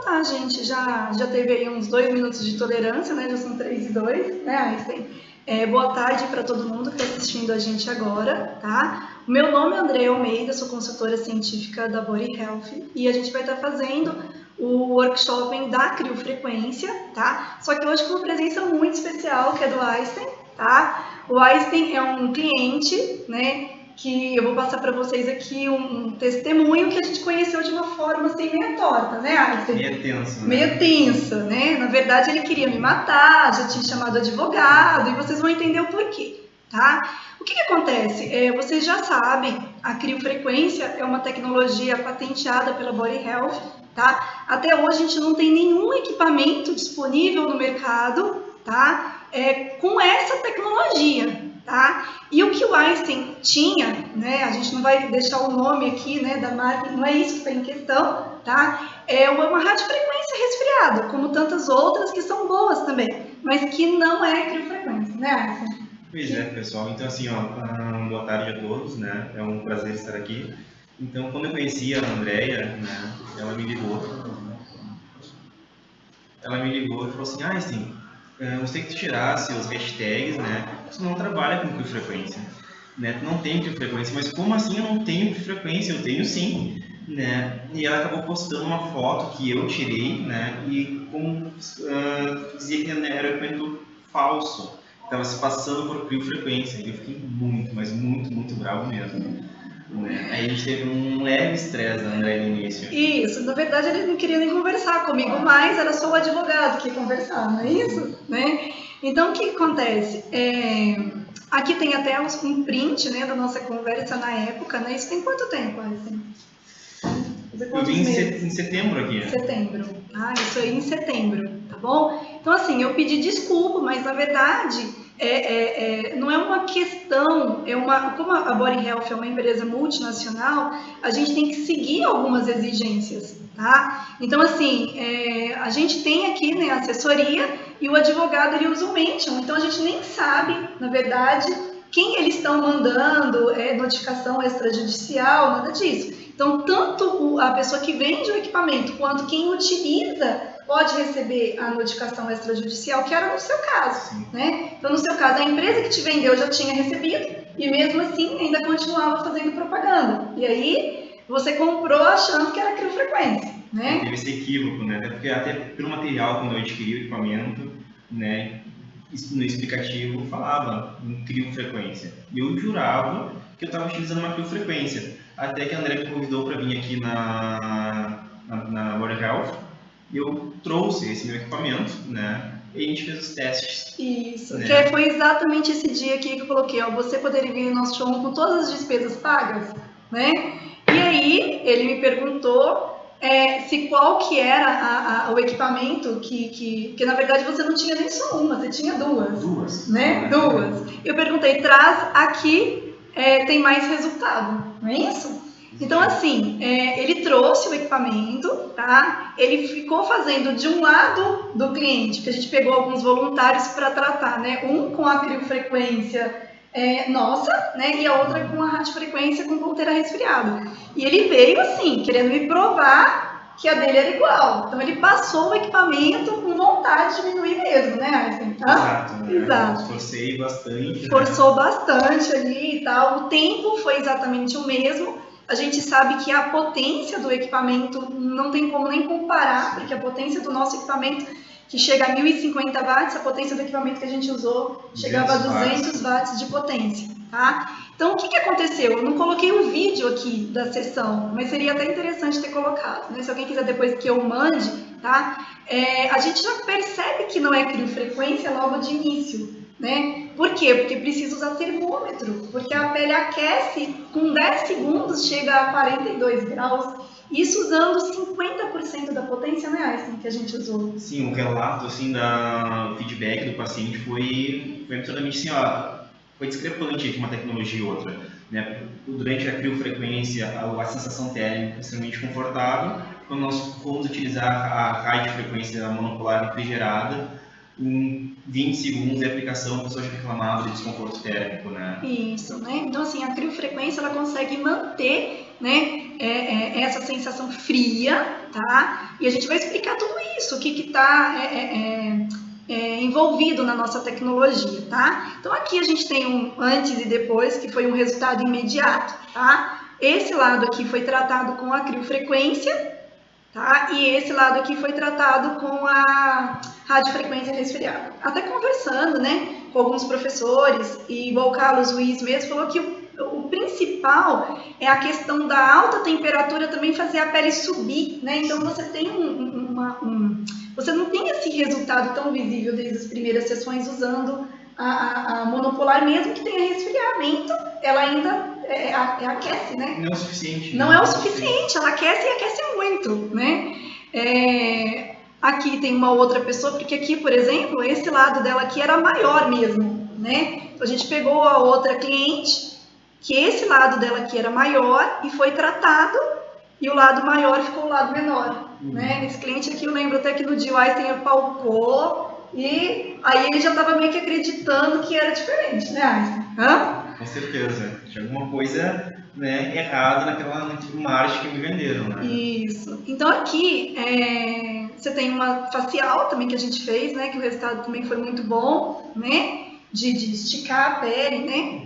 tá, gente? Já teve aí uns 2 minutos de tolerância, né? Já são 3 e 2, né, Einstein? Boa tarde para todo mundo que está assistindo a gente agora, tá? O meu nome é Andréia Almeida, sou consultora científica da Body Health e a gente vai estar fazendo o workshop da criofrequência, tá? Só que hoje com uma presença muito especial, que é do Einstein, tá? O Einstein é um cliente, né? Que eu vou passar para vocês aqui um testemunho que a gente conheceu de uma forma assim meio torta, né, Einstein? Meio tenso, né? Meio tenso, né? Na verdade, ele queria me matar, já tinha chamado advogado, e vocês vão entender o porquê, tá? O que acontece? Vocês já sabem, a criofrequência é uma tecnologia patenteada pela Body Health, tá? Até hoje a gente não tem nenhum equipamento disponível no mercado, tá? Com essa tecnologia. Tá? E o que o Einstein tinha, né, a gente não vai deixar o nome aqui, né, da marca, não é isso que está em questão, tá? É uma radiofrequência resfriada, como tantas outras que são boas também, mas que não é criofrequência, né, Einstein? Pois é, pessoal. Então, assim, boa tarde a todos, né? É um prazer estar aqui. Então, quando eu conheci a Andréia, né, ela me ligou e falou assim, Einstein, você tem que tirar seus hashtags, né? Você não trabalha com criofrequência, né? Tu não tem criofrequência, mas como assim eu não tenho criofrequência? Eu tenho sim, né? E ela acabou postando uma foto que eu tirei, né? E como dizia que era equipamento falso, estava se passando por criofrequência. E eu fiquei muito, mas muito, muito bravo mesmo. Aí a gente teve um leve estresse da André no início. Isso, na verdade ele não queria nem conversar comigo mais, era só o advogado que ia conversar, não é isso? Né? Então o que acontece? Aqui tem até um print, né, da nossa conversa na época, né? Isso tem quanto tempo, assim? Eu vim em setembro aqui. Setembro. Isso aí em setembro, tá bom? Então assim, eu pedi desculpa, mas na verdade não é uma questão, como a Body Health é uma empresa multinacional, a gente tem que seguir algumas exigências, tá? Então assim, a gente tem aqui, né, a assessoria e o advogado ele usa o mention, então a gente nem sabe, na verdade, quem eles estão mandando, notificação extrajudicial, nada disso. Então, tanto a pessoa que vende o equipamento quanto quem utiliza pode receber a notificação extrajudicial, que era no seu caso, né? Então, no seu caso, a empresa que te vendeu já tinha recebido e mesmo assim ainda continuava fazendo propaganda. E aí, você comprou achando que era criofrequência, né? Teve esse equívoco, né? Até pelo material, quando eu adquiri o equipamento, né? No explicativo falava em criofrequência. E eu jurava que eu estava utilizando uma criofrequência. Até que a André me convidou para vir aqui na Body Health e eu trouxe esse meu equipamento, né? E a gente fez os testes. Isso, né? Que foi exatamente esse dia aqui que eu coloquei, ó, você poderia vir no nosso show com todas as despesas pagas, né? E aí ele me perguntou se qual que era o equipamento que na verdade você não tinha nem só uma, você tinha duas. Né? Duas. Eu perguntei, traz aqui, tem mais resultado, não é isso? Então, assim, ele trouxe o equipamento, tá? Ele ficou fazendo de um lado do cliente, que a gente pegou alguns voluntários para tratar, né? Um com a criofrequência nossa, né? E a outra com a radiofrequência com ponteira resfriada. E ele veio, assim, querendo me provar que a dele era igual. Então, ele passou o equipamento com vontade de diminuir mesmo, né, Einstein? Exato. Né? Exato. Forcei bastante. Forçou bastante ali e tal. O tempo foi exatamente o mesmo. A gente sabe que a potência do equipamento não tem como nem comparar, porque a potência do nosso equipamento, que chega a 1050 watts, a potência do equipamento que a gente usou chegava a 200 watts de potência, tá? Então, o que aconteceu? Eu não coloquei o vídeo aqui da sessão, mas seria até interessante ter colocado, né? Se alguém quiser depois que eu mande, tá? A gente já percebe que não é criofrequência logo de início, né? Por quê? Porque precisa usar termômetro, porque a pele aquece, com 10 segundos chega a 42 graus, isso usando 50% da potência, né, Einstein, que a gente usou. Sim, o relato, assim, da feedback do paciente foi absolutamente assim, ó, foi discrepante entre uma tecnologia e outra, né? Durante a criofrequência, a sensação térmica é extremamente confortável. Quando nós fomos utilizar a radiofrequência monopolar refrigerada, em 20 segundos de aplicação, a pessoa já reclamava de desconforto térmico, né? Isso, né? Então, assim, a criofrequência, ela consegue manter, né, essa sensação fria, tá? E a gente vai explicar tudo isso, o que está envolvido na nossa tecnologia, tá? Então aqui a gente tem um antes e depois, que foi um resultado imediato, tá? Esse lado aqui foi tratado com a criofrequência, tá? E esse lado aqui foi tratado com a radiofrequência resfriada. Até conversando, né, com alguns professores, e igual o Carlos Ruiz mesmo falou que o principal é a questão da alta temperatura também fazer a pele subir, né? Então você tem você não tem esse resultado tão visível desde as primeiras sessões usando a monopolar, mesmo que tenha resfriamento, ela ainda aquece, né? Não é o suficiente. Não é o suficiente, ela aquece e aquece muito, né? Aqui tem uma outra pessoa, porque aqui, por exemplo, esse lado dela aqui era maior mesmo, né? Então a gente pegou a outra cliente, que esse lado dela aqui era maior e foi tratado, e o lado maior ficou o lado menor, né? Esse cliente aqui, eu lembro até que no dia o Einstein apalpou, e aí ele já estava meio que acreditando que era diferente, né, Einstein? Com certeza. Tinha alguma coisa, né, errada naquela margem que me venderam, né? Isso. Então aqui você tem uma facial também que a gente fez, né? Que o resultado também foi muito bom, né? De esticar a pele, né?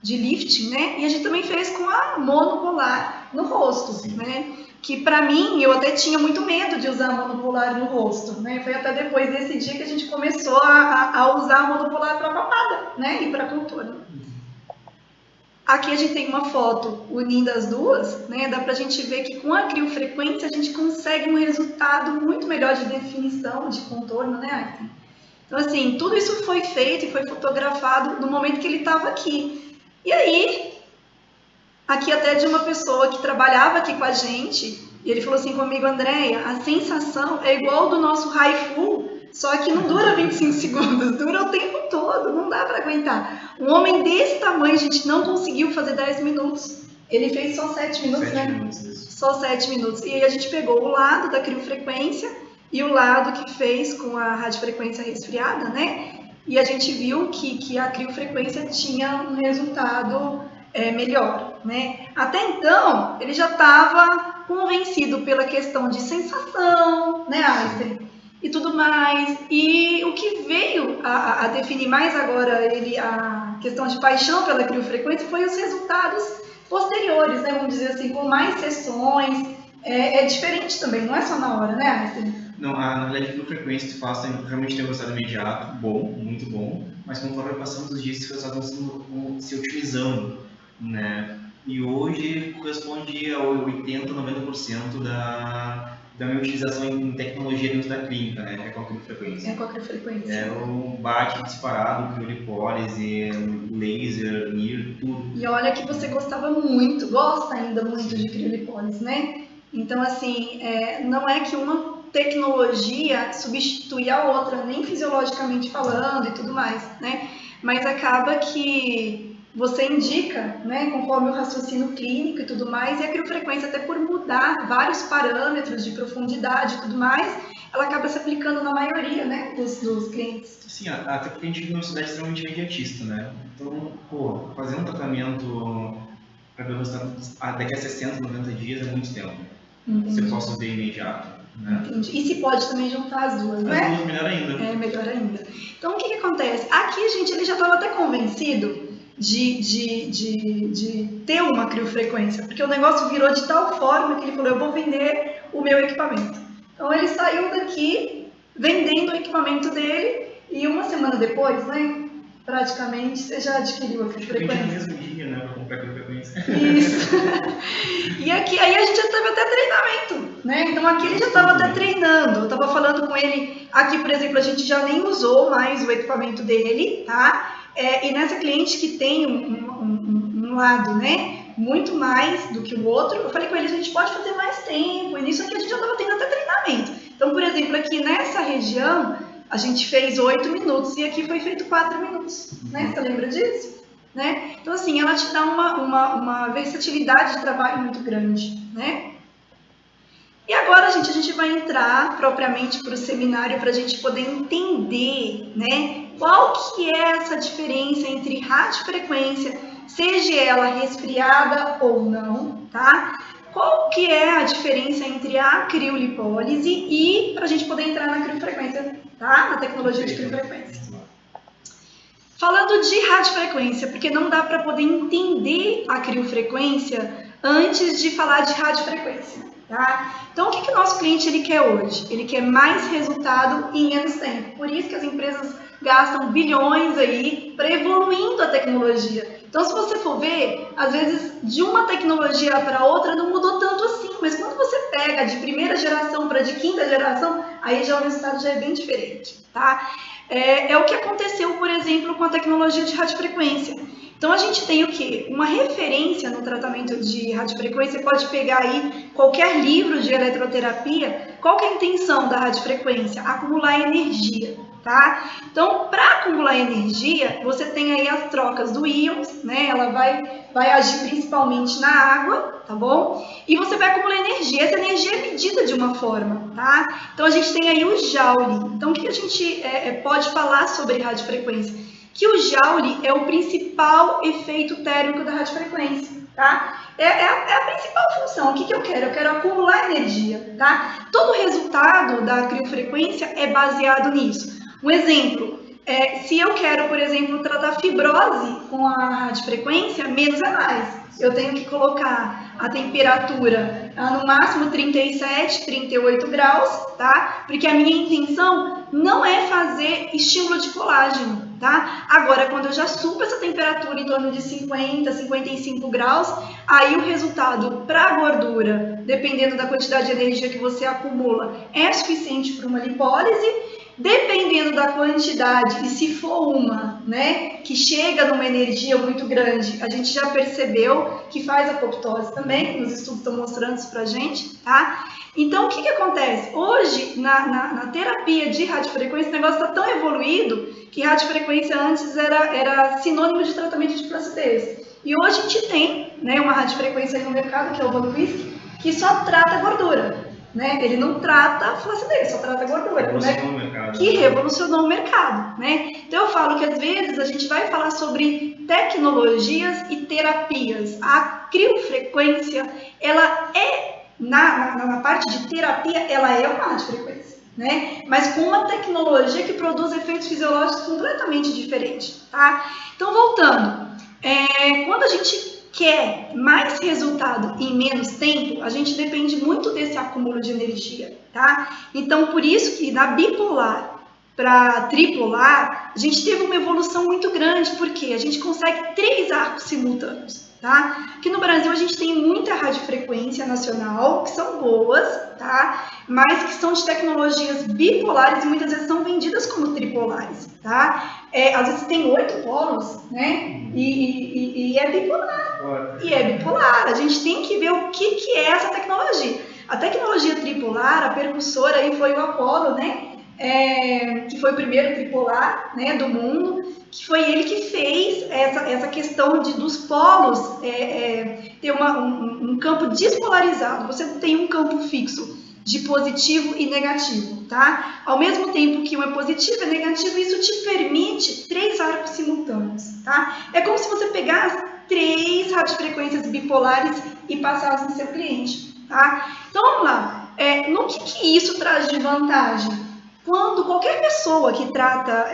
De lifting, né? E a gente também fez com a monopolar no rosto, Sim. né? Que pra mim, eu até tinha muito medo de usar a monopolar no rosto, né? Foi até depois desse dia que a gente começou a usar a monopolar para papada, né? E para contorno. Aqui a gente tem uma foto unindo as duas, né? Dá pra gente ver que com a criofrequência a gente consegue um resultado muito melhor de definição, de contorno, né, Einstein? Então, assim, tudo isso foi feito e foi fotografado no momento que ele estava aqui. E aí, aqui até de uma pessoa que trabalhava aqui com a gente, e ele falou assim comigo, Andréia, a sensação é igual do nosso Haifu, só que não dura 25 segundos, dura o tempo todo, não dá para aguentar. Um homem desse tamanho, a gente não conseguiu fazer 10 minutos. Ele fez só 7 minutos, 7 né? minutos, isso. Só 7 minutos. E aí a gente pegou o lado da criofrequência e o lado que fez com a radiofrequência resfriada, né? E a gente viu que a criofrequência tinha um resultado melhor, né? Até então, ele já estava convencido pela questão de sensação, né, Einstein? E tudo mais. E o que veio a definir mais agora a questão de paixão pela criofrequência foi os resultados posteriores, né? Vamos dizer assim, com mais sessões. É diferente também, não é só na hora, né, Einstein? Não, na verdade, a criofrequência tu faz realmente tem um resultado imediato, bom, muito bom, mas conforme passamos os dias, esses resultados vão se otimizando, né? E hoje corresponde a 80%, 90% da minha utilização em tecnologia dentro da clínica, né? É com a criofrequência. É com a criofrequência. É o bate disparado, criolipólise, laser, NIR, tudo. E olha que você gostava muito, gosta ainda muito de criolipólise, né? Então, assim, não é que uma tecnologia substitui a outra, nem fisiologicamente falando e tudo mais, né? Mas acaba que você indica, né, conforme o raciocínio clínico e tudo mais, e a criofrequência, até por mudar vários parâmetros de profundidade e tudo mais, ela acaba se aplicando na maioria, né, dos clientes. Sim, até porque a gente vive uma sociedade extremamente imediatista, né? Então, pô, fazer um tratamento para ver o resultado daqui a 60, 90 dias é muito tempo. Entendi. Você possa ver imediato. Né? Entendi. E se pode também juntar as duas, né? As duas, melhor ainda. Melhor ainda. Então, o que acontece? Aqui, gente, ele já estava até convencido de ter uma criofrequência, porque o negócio virou de tal forma que ele falou, eu vou vender o meu equipamento. Então, ele saiu daqui vendendo o equipamento dele e uma semana depois, né? Praticamente, você já adquiriu a criofrequência. No mesmo dia, né? Para comprar criofrequência. Isso. E aqui, aí a gente já teve até treinamento, né? Então aqui ele já estava até treinando. Eu estava falando com ele, aqui, por exemplo, a gente já nem usou mais o equipamento dele, tá? E nessa cliente que tem um lado, né? Muito mais do que o outro, eu falei com eles, a gente pode fazer mais tempo. E nisso aqui a gente já estava tendo até treinamento. Então, por exemplo, aqui nessa região, a gente fez 8 minutos e aqui foi feito 4 minutos, né? Você lembra disso? Né? Então, assim, ela te dá uma versatilidade de trabalho muito grande, né? E agora, gente, a gente vai entrar propriamente para o seminário para a gente poder entender, né? Qual que é essa diferença entre radiofrequência, seja ela resfriada ou não, tá? tá? Qual que é a diferença entre a criolipólise e, para a gente poder entrar na criofrequência, tá? Na tecnologia de criofrequência. Falando de radiofrequência, porque não dá para poder entender a criofrequência antes de falar de radiofrequência, tá? Então, o que o nosso cliente ele quer hoje? Ele quer mais resultado em menos tempo. Por isso que as empresas gastam bilhões aí para evoluindo a tecnologia. Então, se você for ver, às vezes de uma tecnologia para outra não mudou tanto assim, mas quando você pega de primeira geração para de quinta geração, aí já o resultado já é bem diferente, tá? É o que aconteceu, por exemplo, com a tecnologia de radiofrequência. Então, a gente tem o quê? Uma referência no tratamento de radiofrequência, pode pegar aí qualquer livro de eletroterapia. Qual que é a intenção da radiofrequência? Acumular energia, tá? Então, para acumular energia, você tem aí as trocas do íons, né? Ela vai agir principalmente na água, tá bom? E você vai acumular energia. Essa energia é medida de uma forma, tá? Então, a gente tem aí o Joule. Então, o que a gente pode falar sobre radiofrequência? Que o Joule é o principal efeito térmico da radiofrequência, tá? É a principal função. O que eu quero? Eu quero acumular energia, tá? Todo o resultado da criofrequência é baseado nisso. Um exemplo, se eu quero, por exemplo, tratar fibrose com a radiofrequência, menos é mais. Eu tenho que colocar a temperatura no máximo 37, 38 graus, tá? Porque a minha intenção não é fazer estímulo de colágeno, tá? Agora, quando eu já subo essa temperatura em torno de 50, 55 graus, aí o resultado para a gordura, dependendo da quantidade de energia que você acumula, é suficiente para uma lipólise. Dependendo da quantidade, e se for uma, né, que chega numa energia muito grande, a gente já percebeu que faz apoptose também, os estudos estão mostrando isso pra gente, tá? Então, o que acontece? Hoje, na terapia de radiofrequência, o negócio está tão evoluído que radiofrequência antes era sinônimo de tratamento de flacidez. E hoje a gente tem, né, uma radiofrequência aí no mercado, que é o Valuvisc, que só trata gordura. Né? Ele não trata flacidez, só trata gordura, né? Que revolucionou o mercado, né? Então eu falo que às vezes a gente vai falar sobre tecnologias e terapias. A criofrequência, ela é, na parte de terapia, ela é uma radiofrequência, né? Mas com uma tecnologia que produz efeitos fisiológicos completamente diferentes, tá? Então voltando, quando a gente quer mais resultado em menos tempo, a gente depende muito desse acúmulo de energia, tá? Então, por isso que na bipolar para tripolar, a gente teve uma evolução muito grande, porque a gente consegue 3 arcos simultâneos, tá? Aqui no Brasil a gente tem muita radiofrequência nacional, que são boas, tá? Mas que são de tecnologias bipolares e muitas vezes são vendidas como tripolares, tá? Às vezes tem 8 polos, né? E é bipolar. E é bipolar. A gente tem que ver o que é essa tecnologia. A tecnologia tripolar, a percussora aí foi o Apollo, né? Que foi o primeiro tripolar, né, do mundo, que foi ele que fez essa questão dos polos ter um campo despolarizado. Você tem um campo fixo de positivo e negativo, tá? Ao mesmo tempo que um é positivo e negativo, isso te permite 3 arcos simultâneos, tá? É como se você pegasse 3 radiofrequências bipolares e passasse no seu cliente, tá? Então, vamos lá. No que isso traz de vantagem? Quando qualquer pessoa que trata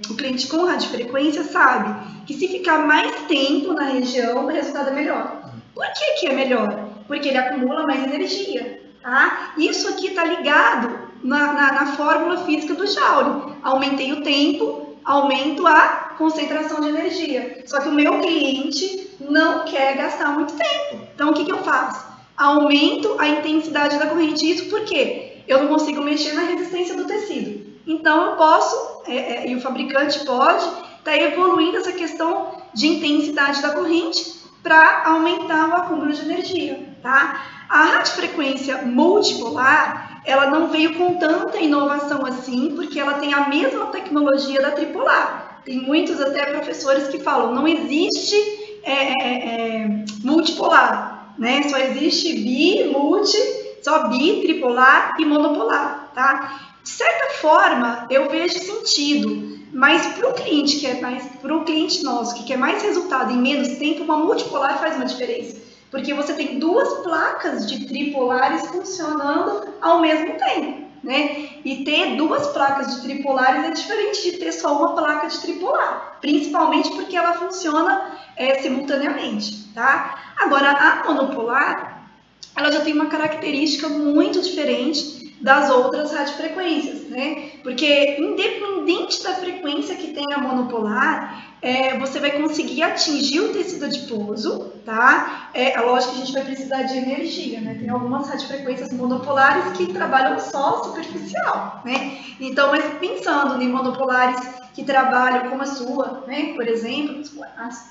o cliente com radiofrequência sabe que se ficar mais tempo na região, o resultado é melhor. Por que é melhor? Porque ele acumula mais energia. Tá? Isso aqui está ligado na fórmula física do Joule. Aumentei o tempo, aumento a concentração de energia. Só que o meu cliente não quer gastar muito tempo. Então, o que eu faço? Aumento a intensidade da corrente. Isso por quê? Eu não consigo mexer na resistência do tecido. Então, eu posso, e o fabricante pode, estar evoluindo essa questão de intensidade da corrente para aumentar o acúmulo de energia, tá? A radiofrequência multipolar, ela não veio com tanta inovação assim, porque ela tem a mesma tecnologia da tripolar. Tem muitos até professores que falam, não existe multipolar, né? Só existe só bi, tripolar e monopolar, tá? De certa forma, eu vejo sentido, mas para o cliente nosso, que quer mais resultado em menos tempo, uma multipolar faz uma diferença. Porque você tem duas placas de tripolares funcionando ao mesmo tempo, né? E ter duas placas de tripolares é diferente de ter só uma placa de tripolar, principalmente porque ela funciona simultaneamente, tá? Agora, a monopolar, ela já tem uma característica muito diferente das outras radiofrequências, né? Porque independente da frequência que tem a monopolar, você vai conseguir atingir o tecido adiposo, tá? É lógico que a gente vai precisar de energia, né? Tem algumas radiofrequências monopolares que trabalham só superficial, né? Então, mas pensando em monopolares que trabalham como a sua, né? Por exemplo,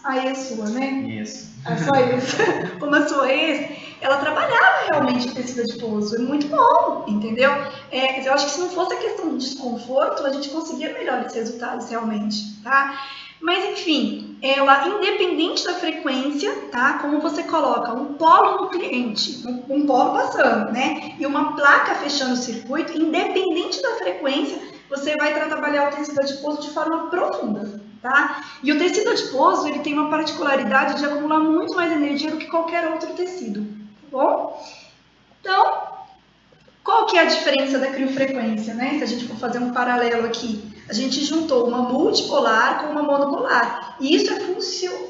a ex-sua, né? Isso. A sua ex, como a sua ex, ela trabalhava realmente o tecido adiposo, é muito bom, entendeu? Eu acho que se não fosse a questão do desconforto, a gente conseguia melhores resultados realmente, tá? Mas enfim, ela, independente da frequência, tá? Como você coloca um polo no cliente, um polo passando, né? E uma placa fechando o circuito, independente da frequência, você vai trabalhar o tecido adiposo de forma profunda, tá? E o tecido adiposo, ele tem uma particularidade de acumular muito mais energia do que qualquer outro tecido, tá bom? Então, qual que é a diferença da criofrequência, né? Se a gente for fazer um paralelo aqui, a gente juntou uma multipolar com uma monopolar. E isso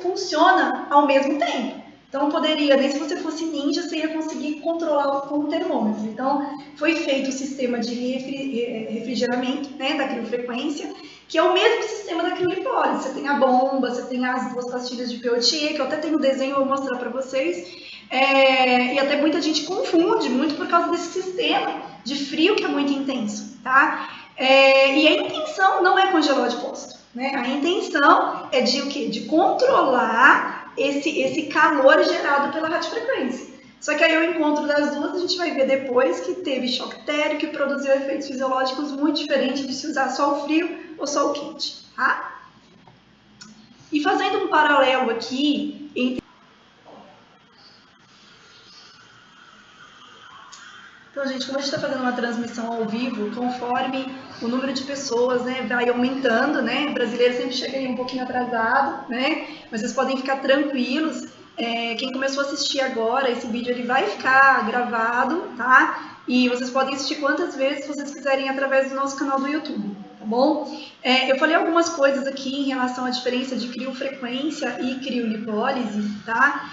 funciona ao mesmo tempo. Então, poderia, nem se você fosse ninja, você ia conseguir controlar com o termômetro. Então, foi feito o sistema de refrigeramento, né, da criofrequência, que é o mesmo sistema da criolipólise. Você tem a bomba, você tem as duas pastilhas de Peltier, que eu até tenho um desenho, eu vou mostrar para vocês. E até muita gente confunde, muito por causa desse sistema de frio que é muito intenso, tá? E a intenção não é congelar o depósito, né? A intenção é de o quê? De controlar esse calor gerado pela radiofrequência. Só que aí o encontro das duas a gente vai ver depois que teve choque térmico e produziu efeitos fisiológicos muito diferentes de se usar só o frio ou só o quente, tá? E fazendo um paralelo aqui entre... Então, gente, como a gente está fazendo uma transmissão ao vivo, conforme o número de pessoas, né, vai aumentando, né? O brasileiro sempre chega aí um pouquinho atrasado, né? Mas vocês podem ficar tranquilos. Quem começou a assistir agora, esse vídeo ele vai ficar gravado, tá? E vocês podem assistir quantas vezes vocês quiserem através do nosso canal do YouTube, tá bom? Eu falei algumas coisas aqui em relação à diferença de criofrequência e criolipólise, tá?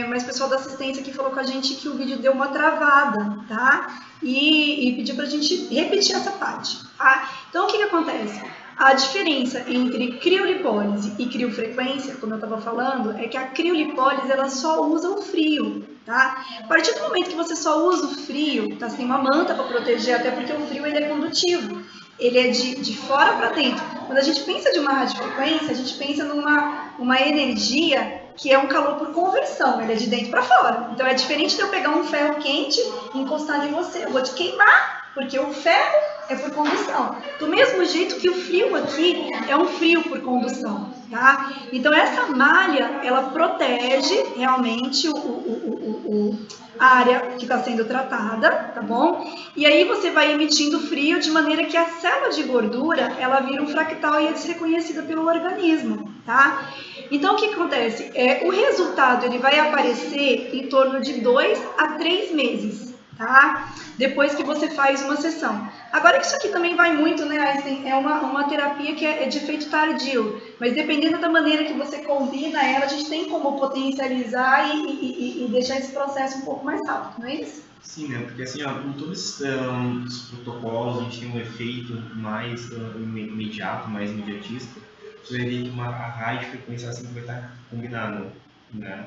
Mas o pessoal da assistência aqui falou com a gente que o vídeo deu uma travada, tá? E pediu pra gente repetir essa parte, tá? Então, o que acontece? A diferença entre criolipólise e criofrequência, como eu estava falando, é que a criolipólise ela só usa o frio, tá? A partir do momento que você só usa o frio, tá? Você tem uma manta para proteger, até porque o frio ele é condutivo, ele é de fora para dentro. Quando a gente pensa de uma radiofrequência, a gente pensa numa energia que é um calor por conversão, ele é de dentro para fora. Então é diferente de eu pegar um ferro quente e encostar em você, eu vou te queimar, porque o ferro é por combustão. Do mesmo jeito que o frio aqui é um frio por combustão, tá? Então essa malha, ela protege realmente a área que está sendo tratada, tá bom? E aí você vai emitindo frio de maneira que a célula de gordura, ela vira um fractal e é desreconhecida pelo organismo, tá? Então o que acontece? O resultado ele vai aparecer em torno de 2 a 3 meses, tá? Depois que você faz uma sessão. Agora isso aqui também vai muito, né, Einstein? É uma terapia que é de efeito tardio, mas dependendo da maneira que você combina ela, a gente tem como potencializar e deixar esse processo um pouco mais rápido, não é isso? Sim, né? Porque assim, ó, com todos esses protocolos, a gente tem um efeito mais imediato, mais imediatista. Você vai ver que a radiofrequência assim vai estar combinada, né?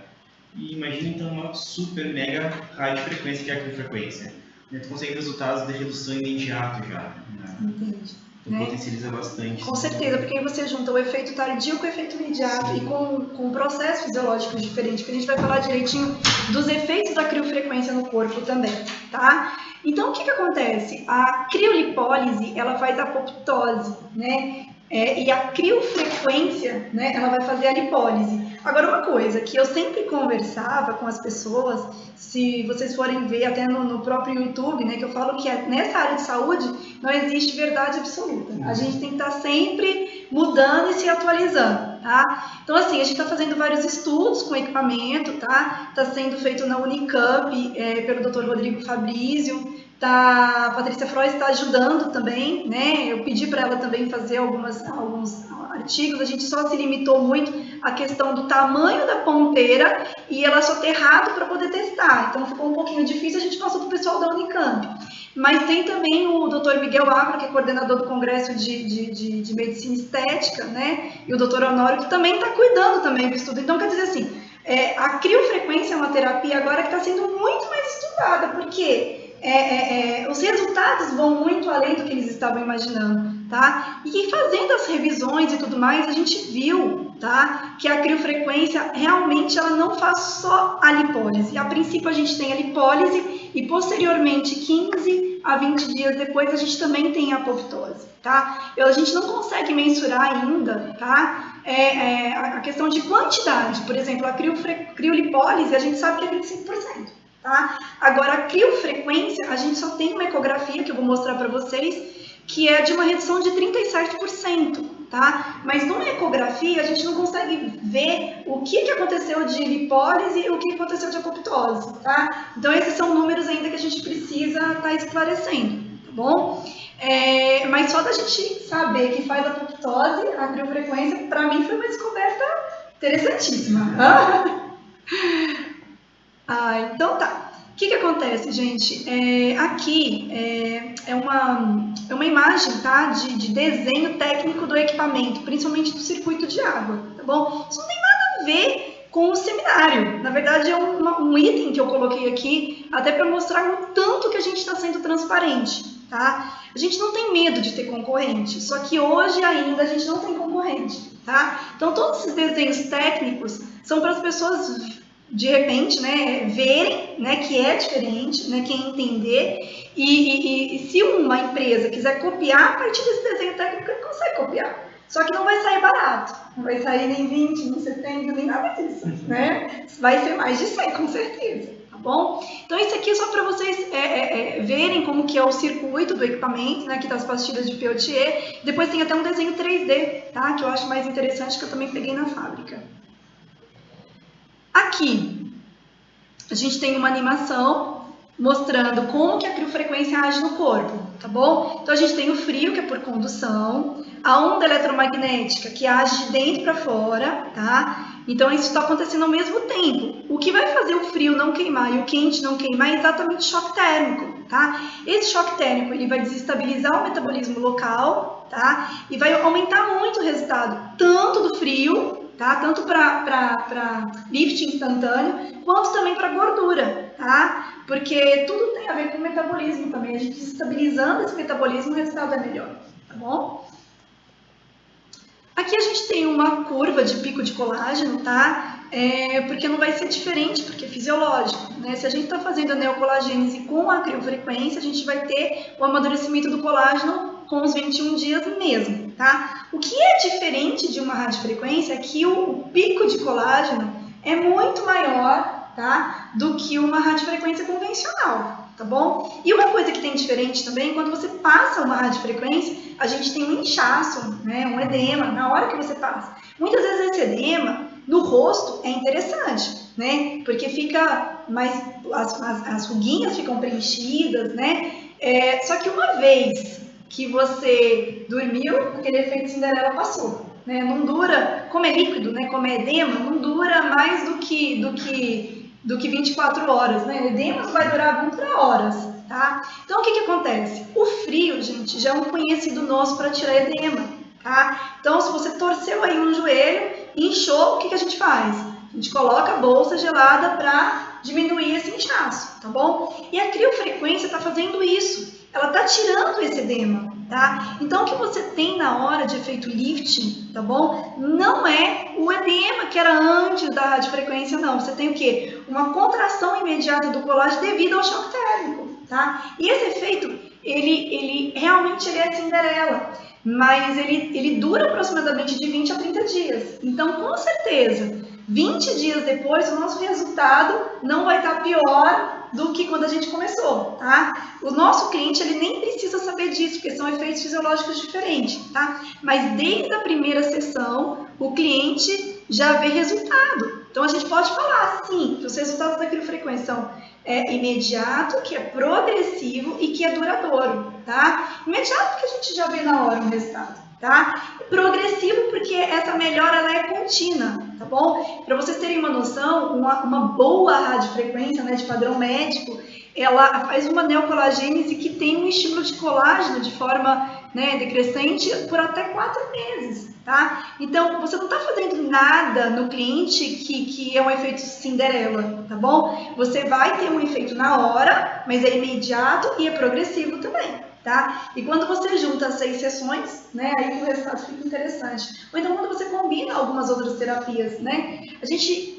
E imagina então uma super mega radiofrequência que é a criofrequência. Tu consegue resultados de redução imediato já, né? Entendi. Então potencializa bastante. Com certeza, porque aí você junta o efeito tardio com o efeito imediato. Sim. E com processos fisiológicos diferentes, que a gente vai falar direitinho dos efeitos da criofrequência no corpo também, tá? Então, o que acontece? A criolipólise, ela faz apoptose, né? E a criofrequência, né, ela vai fazer a lipólise. Agora, uma coisa que eu sempre conversava com as pessoas, se vocês forem ver até no próprio YouTube, né, que eu falo que nessa área de saúde não existe verdade absoluta. A gente tem que estar sempre mudando e se atualizando. tá? Então, assim, a gente está fazendo vários estudos com equipamento, tá? Está sendo feito na Unicamp, pelo Dr. Rodrigo Fabrício, a Patrícia Frois está ajudando também, né? Eu pedi para ela também fazer alguns artigos, a gente só se limitou muito à questão do tamanho da ponteira e ela só ter rato para poder testar, então ficou um pouquinho difícil, a gente passou para o pessoal da Unicamp. Mas tem também o Dr. Miguel Abra, que é coordenador do Congresso de Medicina Estética, né? E o Dr. Honório, que também está cuidando também do estudo. Então, quer dizer assim, a criofrequência é uma terapia agora que está sendo muito mais estudada, porque os resultados vão muito além do que eles estavam imaginando, tá? E fazendo as revisões e tudo mais, a gente viu, tá, que a criofrequência realmente ela não faz só a lipólise. A princípio a gente tem a lipólise e posteriormente 15 a 20 dias depois a gente também tem a apoptose, tá? A gente não consegue mensurar ainda, tá? A questão de quantidade, por exemplo, a criolipólise a gente sabe que é 25%. Tá? Agora, a criofrequência, a gente só tem uma ecografia que eu vou mostrar para vocês, que é de uma redução de 37%, tá? Mas numa ecografia, a gente não consegue ver o que aconteceu de lipólise e o que aconteceu de apoptose, tá? Então, esses são números ainda que a gente precisa estar esclarecendo, tá bom? Mas só da gente saber que faz apoptose, a criofrequência, para mim foi uma descoberta interessantíssima. Então tá. O que acontece, gente? Aqui é uma imagem, tá? De desenho técnico do equipamento, principalmente do circuito de água, tá bom? Isso não tem nada a ver com o seminário. Na verdade, é um item que eu coloquei aqui, até para mostrar o tanto que a gente está sendo transparente, tá? A gente não tem medo de ter concorrente, só que hoje ainda a gente não tem concorrente, tá? Então, todos esses desenhos técnicos são para as pessoas de repente, né, verem, né, que é diferente, né, quem entender, e se uma empresa quiser copiar a partir desse desenho técnico, ele consegue copiar. Só que não vai sair barato, não vai sair nem 20, nem 70, nem nada disso, né? Vai ser mais de 100, com certeza, tá bom? Então, isso aqui é só para vocês verem como que é o circuito do equipamento, né, aqui das pastilhas de Peltier. Depois tem até um desenho 3D, tá, que eu acho mais interessante, que eu também peguei na fábrica. Aqui, a gente tem uma animação mostrando como que a criofrequência age no corpo, tá bom? Então, a gente tem o frio, que é por condução, a onda eletromagnética, que age de dentro para fora, tá? Então, isso está acontecendo ao mesmo tempo. O que vai fazer o frio não queimar e o quente não queimar é exatamente o choque térmico, tá? Esse choque térmico, ele vai desestabilizar o metabolismo local, tá? E vai aumentar muito o resultado, tanto do frio, tá? Tanto para lifting instantâneo, quanto também para gordura, tá? Porque tudo tem a ver com o metabolismo também. A gente desestabilizando esse metabolismo, o resultado é melhor, tá bom? Aqui a gente tem uma curva de pico de colágeno, tá? Porque não vai ser diferente, porque é fisiológico, né? Se a gente está fazendo a neocolagênese com a criofrequência, a gente vai ter o amadurecimento do colágeno com os 21 dias mesmo, tá? O que é diferente de uma radiofrequência é que o pico de colágeno é muito maior, tá? Do que uma radiofrequência convencional, tá bom? E uma coisa que tem diferente também, quando você passa uma radiofrequência, a gente tem um inchaço, né? Um edema na hora que você passa. Muitas vezes esse edema no rosto é interessante, né? Porque fica mais, as ruguinhas ficam preenchidas, né? Só que uma vez que você dormiu, aquele efeito Cinderela passou, né? Não dura, como é líquido, né? Como é edema, não dura mais do que 24 horas, né? Edema vai durar 20 horas, tá? Então, o que acontece? O frio, gente, já é um conhecido nosso para tirar edema, tá? Então, se você torceu aí um joelho, inchou, o que a gente faz? A gente coloca a bolsa gelada para diminuir esse inchaço, tá bom? E a criofrequência está fazendo isso. Ela está tirando esse edema, tá? Então, o que você tem na hora de efeito lifting, tá bom? Não é o edema que era antes da radiofrequência, não. Você tem o quê? Uma contração imediata do colágeno devido ao choque térmico, tá? E esse efeito, ele realmente é Cinderela, mas ele dura aproximadamente de 20 a 30 dias. Então, com certeza, 20 dias depois, o nosso resultado não vai estar pior, do que quando a gente começou, tá? O nosso cliente, ele nem precisa saber disso, porque são efeitos fisiológicos diferentes, tá? Mas desde a primeira sessão, o cliente já vê resultado. Então, a gente pode falar, sim, que os resultados da criofrequência são imediato, que é progressivo e que é duradouro, tá? Imediato porque a gente já vê na hora o resultado, tá? Progressivo porque essa melhora ela é contínua, tá bom? Para vocês terem uma noção, uma boa radiofrequência, né, de padrão médico, ela faz uma neocolagênese que tem um estímulo de colágeno de forma, né, decrescente por até 4 meses, tá? Então, você não está fazendo nada no cliente que é um efeito Cinderela, tá bom? Você vai ter um efeito na hora, mas é imediato e é progressivo também, tá? E quando você junta 6 sessões, né, aí o resultado fica interessante. Ou então quando você combina algumas outras terapias, né?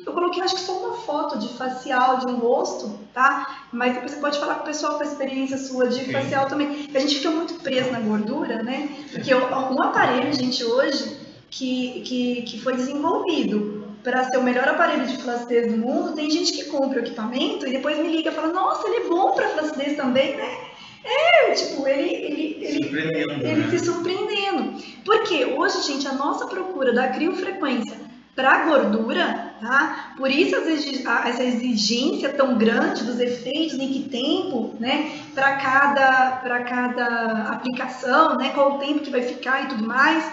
Eu coloquei acho que só uma foto de facial de um rosto, tá? Mas depois você pode falar com o pessoal com a experiência sua de facial também. A gente fica muito preso na gordura, né? Porque um aparelho, gente, hoje, que foi desenvolvido para ser o melhor aparelho de flacidez do mundo, tem gente que compra o equipamento e depois me liga e fala, nossa, ele é bom para flacidez também, né? Tipo, ele se surpreendendo. Porque hoje, gente, a nossa procura da criofrequência para gordura, tá? Por isso essa exigência tão grande dos efeitos, em que tempo, né? Para cada aplicação, né? Qual o tempo que vai ficar e tudo mais,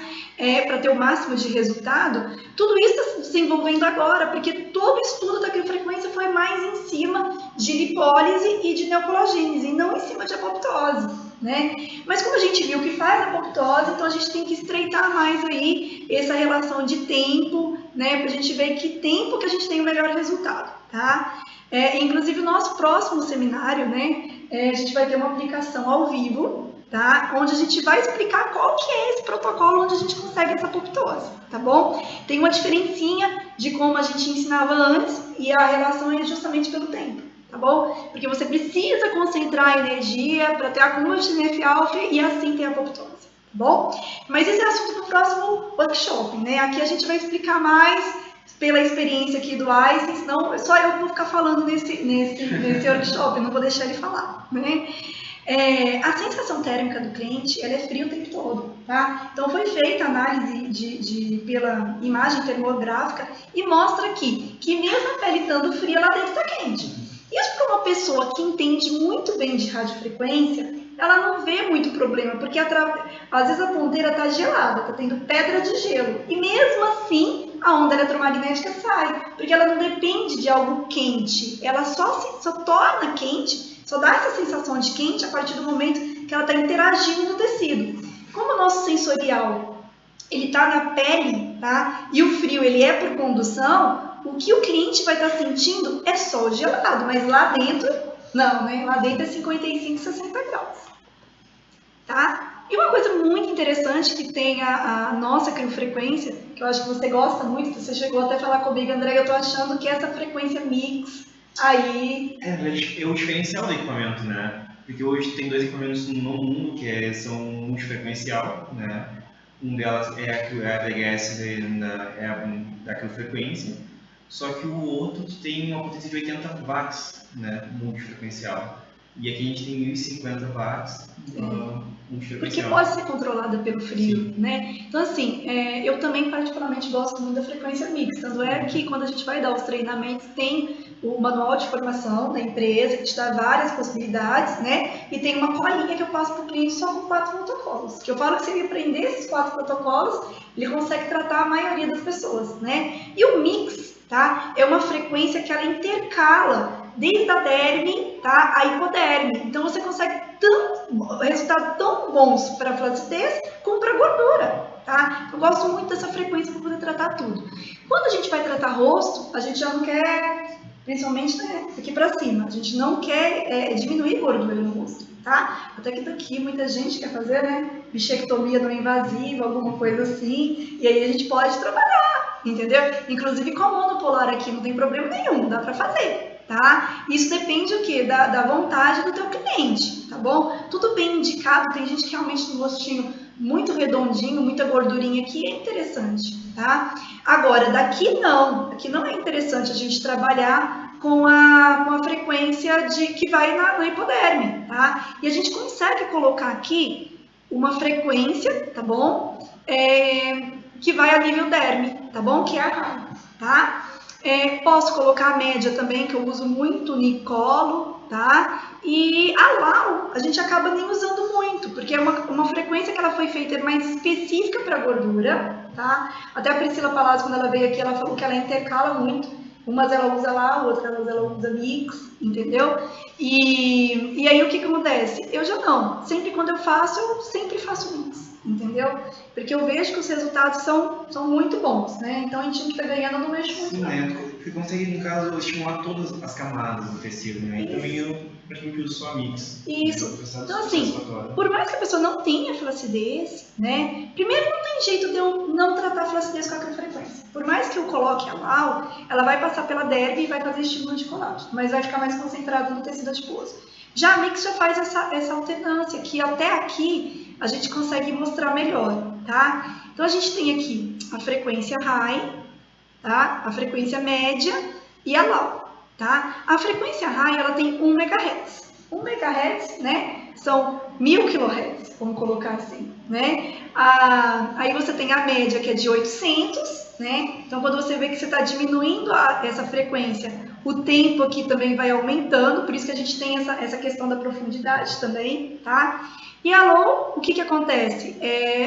para ter o máximo de resultado. Tudo isso está se desenvolvendo agora, porque todo o estudo da criofrequência foi mais em cima de lipólise e de neocolagênese, e não em cima de apoptose, né? Mas como a gente viu que faz apoptose, então a gente tem que estreitar mais aí essa relação de tempo, né? Para a gente ver que tempo que a gente tem o melhor resultado, tá? Inclusive o nosso próximo seminário, né? A gente vai ter uma aplicação ao vivo, tá? Onde a gente vai explicar qual que é esse protocolo onde a gente consegue essa apoptose, tá bom? Tem uma diferencinha de como a gente ensinava antes e a relação é justamente pelo tempo, tá bom? Porque você precisa concentrar a energia para ter acúmulo de TNF-alfa e assim ter a apoptose, tá bom? Mas esse é assunto para o próximo workshop, né? Aqui a gente vai explicar mais pela experiência aqui do Einstein, senão só eu vou ficar falando nesse workshop, eu não vou deixar ele falar, né? A sensação térmica do cliente, ela é fria o tempo todo, tá? Então foi feita a análise pela imagem termográfica e mostra aqui que mesmo a pele estando fria, lá dentro está quente. Isso para uma pessoa que entende muito bem de radiofrequência, ela não vê muito problema, porque às vezes a ponteira está gelada, está tendo pedra de gelo, e mesmo assim a onda eletromagnética sai, porque ela não depende de algo quente, ela só torna quente, só dá essa sensação de quente a partir do momento que ela está interagindo no tecido. Como o nosso sensorial ele está na pele, tá? E o frio ele é por condução, o que o cliente vai estar sentindo é só o gelado, mas lá dentro, não, né? Lá dentro é 55, 60 graus, tá? E uma coisa muito interessante que tem a nossa criofrequência, que eu acho que você gosta muito, você chegou até a falar comigo, André, eu tô achando que essa frequência mix aí... É o diferencial do equipamento, né? Porque hoje tem 2 equipamentos no mundo que são multifrequencial, né? Um delas é a VHS da criofrequência, só que o outro tem uma potência de 80 watts, né? Multifrequencial. E aqui a gente tem 1050 watts. Porque pode ser controlada pelo frio, né? Então, assim, eu também particularmente gosto muito da frequência mix. Tanto é que quando a gente vai dar os treinamentos, tem o manual de formação da empresa, que te dá várias possibilidades, né? E tem uma colinha que eu passo para o cliente só com 4 protocolos. Que eu falo que se ele aprender esses 4 protocolos, ele consegue tratar a maioria das pessoas, né? E o mix, tá? É uma frequência que ela intercala desde a derme, tá, a hipoderme. Então você consegue resultados tão bons para flacidez como para gordura, tá? Eu gosto muito dessa frequência para poder tratar tudo. Quando a gente vai tratar rosto, a gente já não quer, principalmente, né, daqui para cima, a gente não quer diminuir gordura no rosto, tá? Até que daqui muita gente quer fazer, né, bichectomia não invasiva, alguma coisa assim, e aí a gente pode trabalhar, entendeu? Inclusive com a monopolar aqui não tem problema nenhum, dá para fazer. Tá? Isso depende o quê? Da vontade do teu cliente, tá bom? Tudo bem indicado, tem gente que realmente tem um rostinho muito redondinho, muita gordurinha aqui, é interessante, tá? Agora, aqui não é interessante a gente trabalhar com a frequência que vai na hipoderme, tá? E a gente consegue colocar aqui uma frequência, tá bom? Que vai a nível derme, tá bom? Que é a high, tá? Posso colocar a média também, que eu uso muito Nicolo, tá? E a LAO a gente acaba nem usando muito, porque é uma frequência que ela foi feita mais específica para gordura, tá? Até a Priscila Palazzo, quando ela veio aqui, ela falou que ela intercala muito. Umas ela usa lá, outras ela usa mix, entendeu? E aí o que acontece? Eu já não. Sempre quando eu sempre faço mix, entendeu? Porque eu vejo que os resultados são muito bons, né? Então a gente que tá ganhando não mexe muito. Sim, né? Você consegue, no caso, estimular todas as camadas do tecido, né? E também eu praticamente uso só mix. Isso. Então, assim, por mais que a pessoa não tenha flacidez, né? Primeiro, não tem jeito de eu não tratar a flacidez com a frequência. Por mais que eu coloque a LAO, ela vai passar pela derme e vai fazer estímulo de colágeno, mas vai ficar mais concentrado no tecido adiposo. Já a mix já faz essa alternância, que até aqui a gente consegue mostrar melhor, tá? Então, a gente tem aqui a frequência high, tá? A frequência média e a LAO, tá? A frequência high, ela tem 1 MHz. 1 MHz, né? São 1000 kHz, vamos colocar assim, né? Aí você tem a média, que é de 800, né? Então, quando você vê que você está diminuindo essa frequência, o tempo aqui também vai aumentando, por isso que a gente tem essa questão da profundidade também, tá? E a LAO, o que acontece?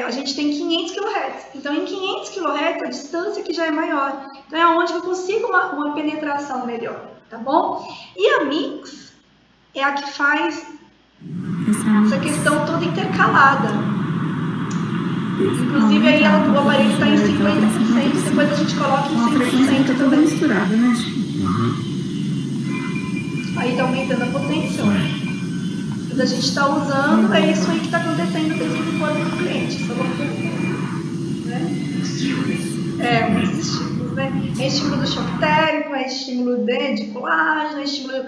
A gente tem 500 kHz. Então, em 500 kHz, a distância aqui já é maior. Então, é onde eu consigo uma penetração melhor, tá bom? E a mix é a que faz essa questão toda intercalada. Inclusive, aí o aparelho está em 50%, depois a gente coloca em 100% também. Misturado, né? Aí está aumentando a potência. Quando a gente está usando, é isso aí que está acontecendo dentro do corpo do cliente. Só vamos né? Muitos estímulos, né? É estímulo do choque térmico, é estímulo de colágeno, é estímulo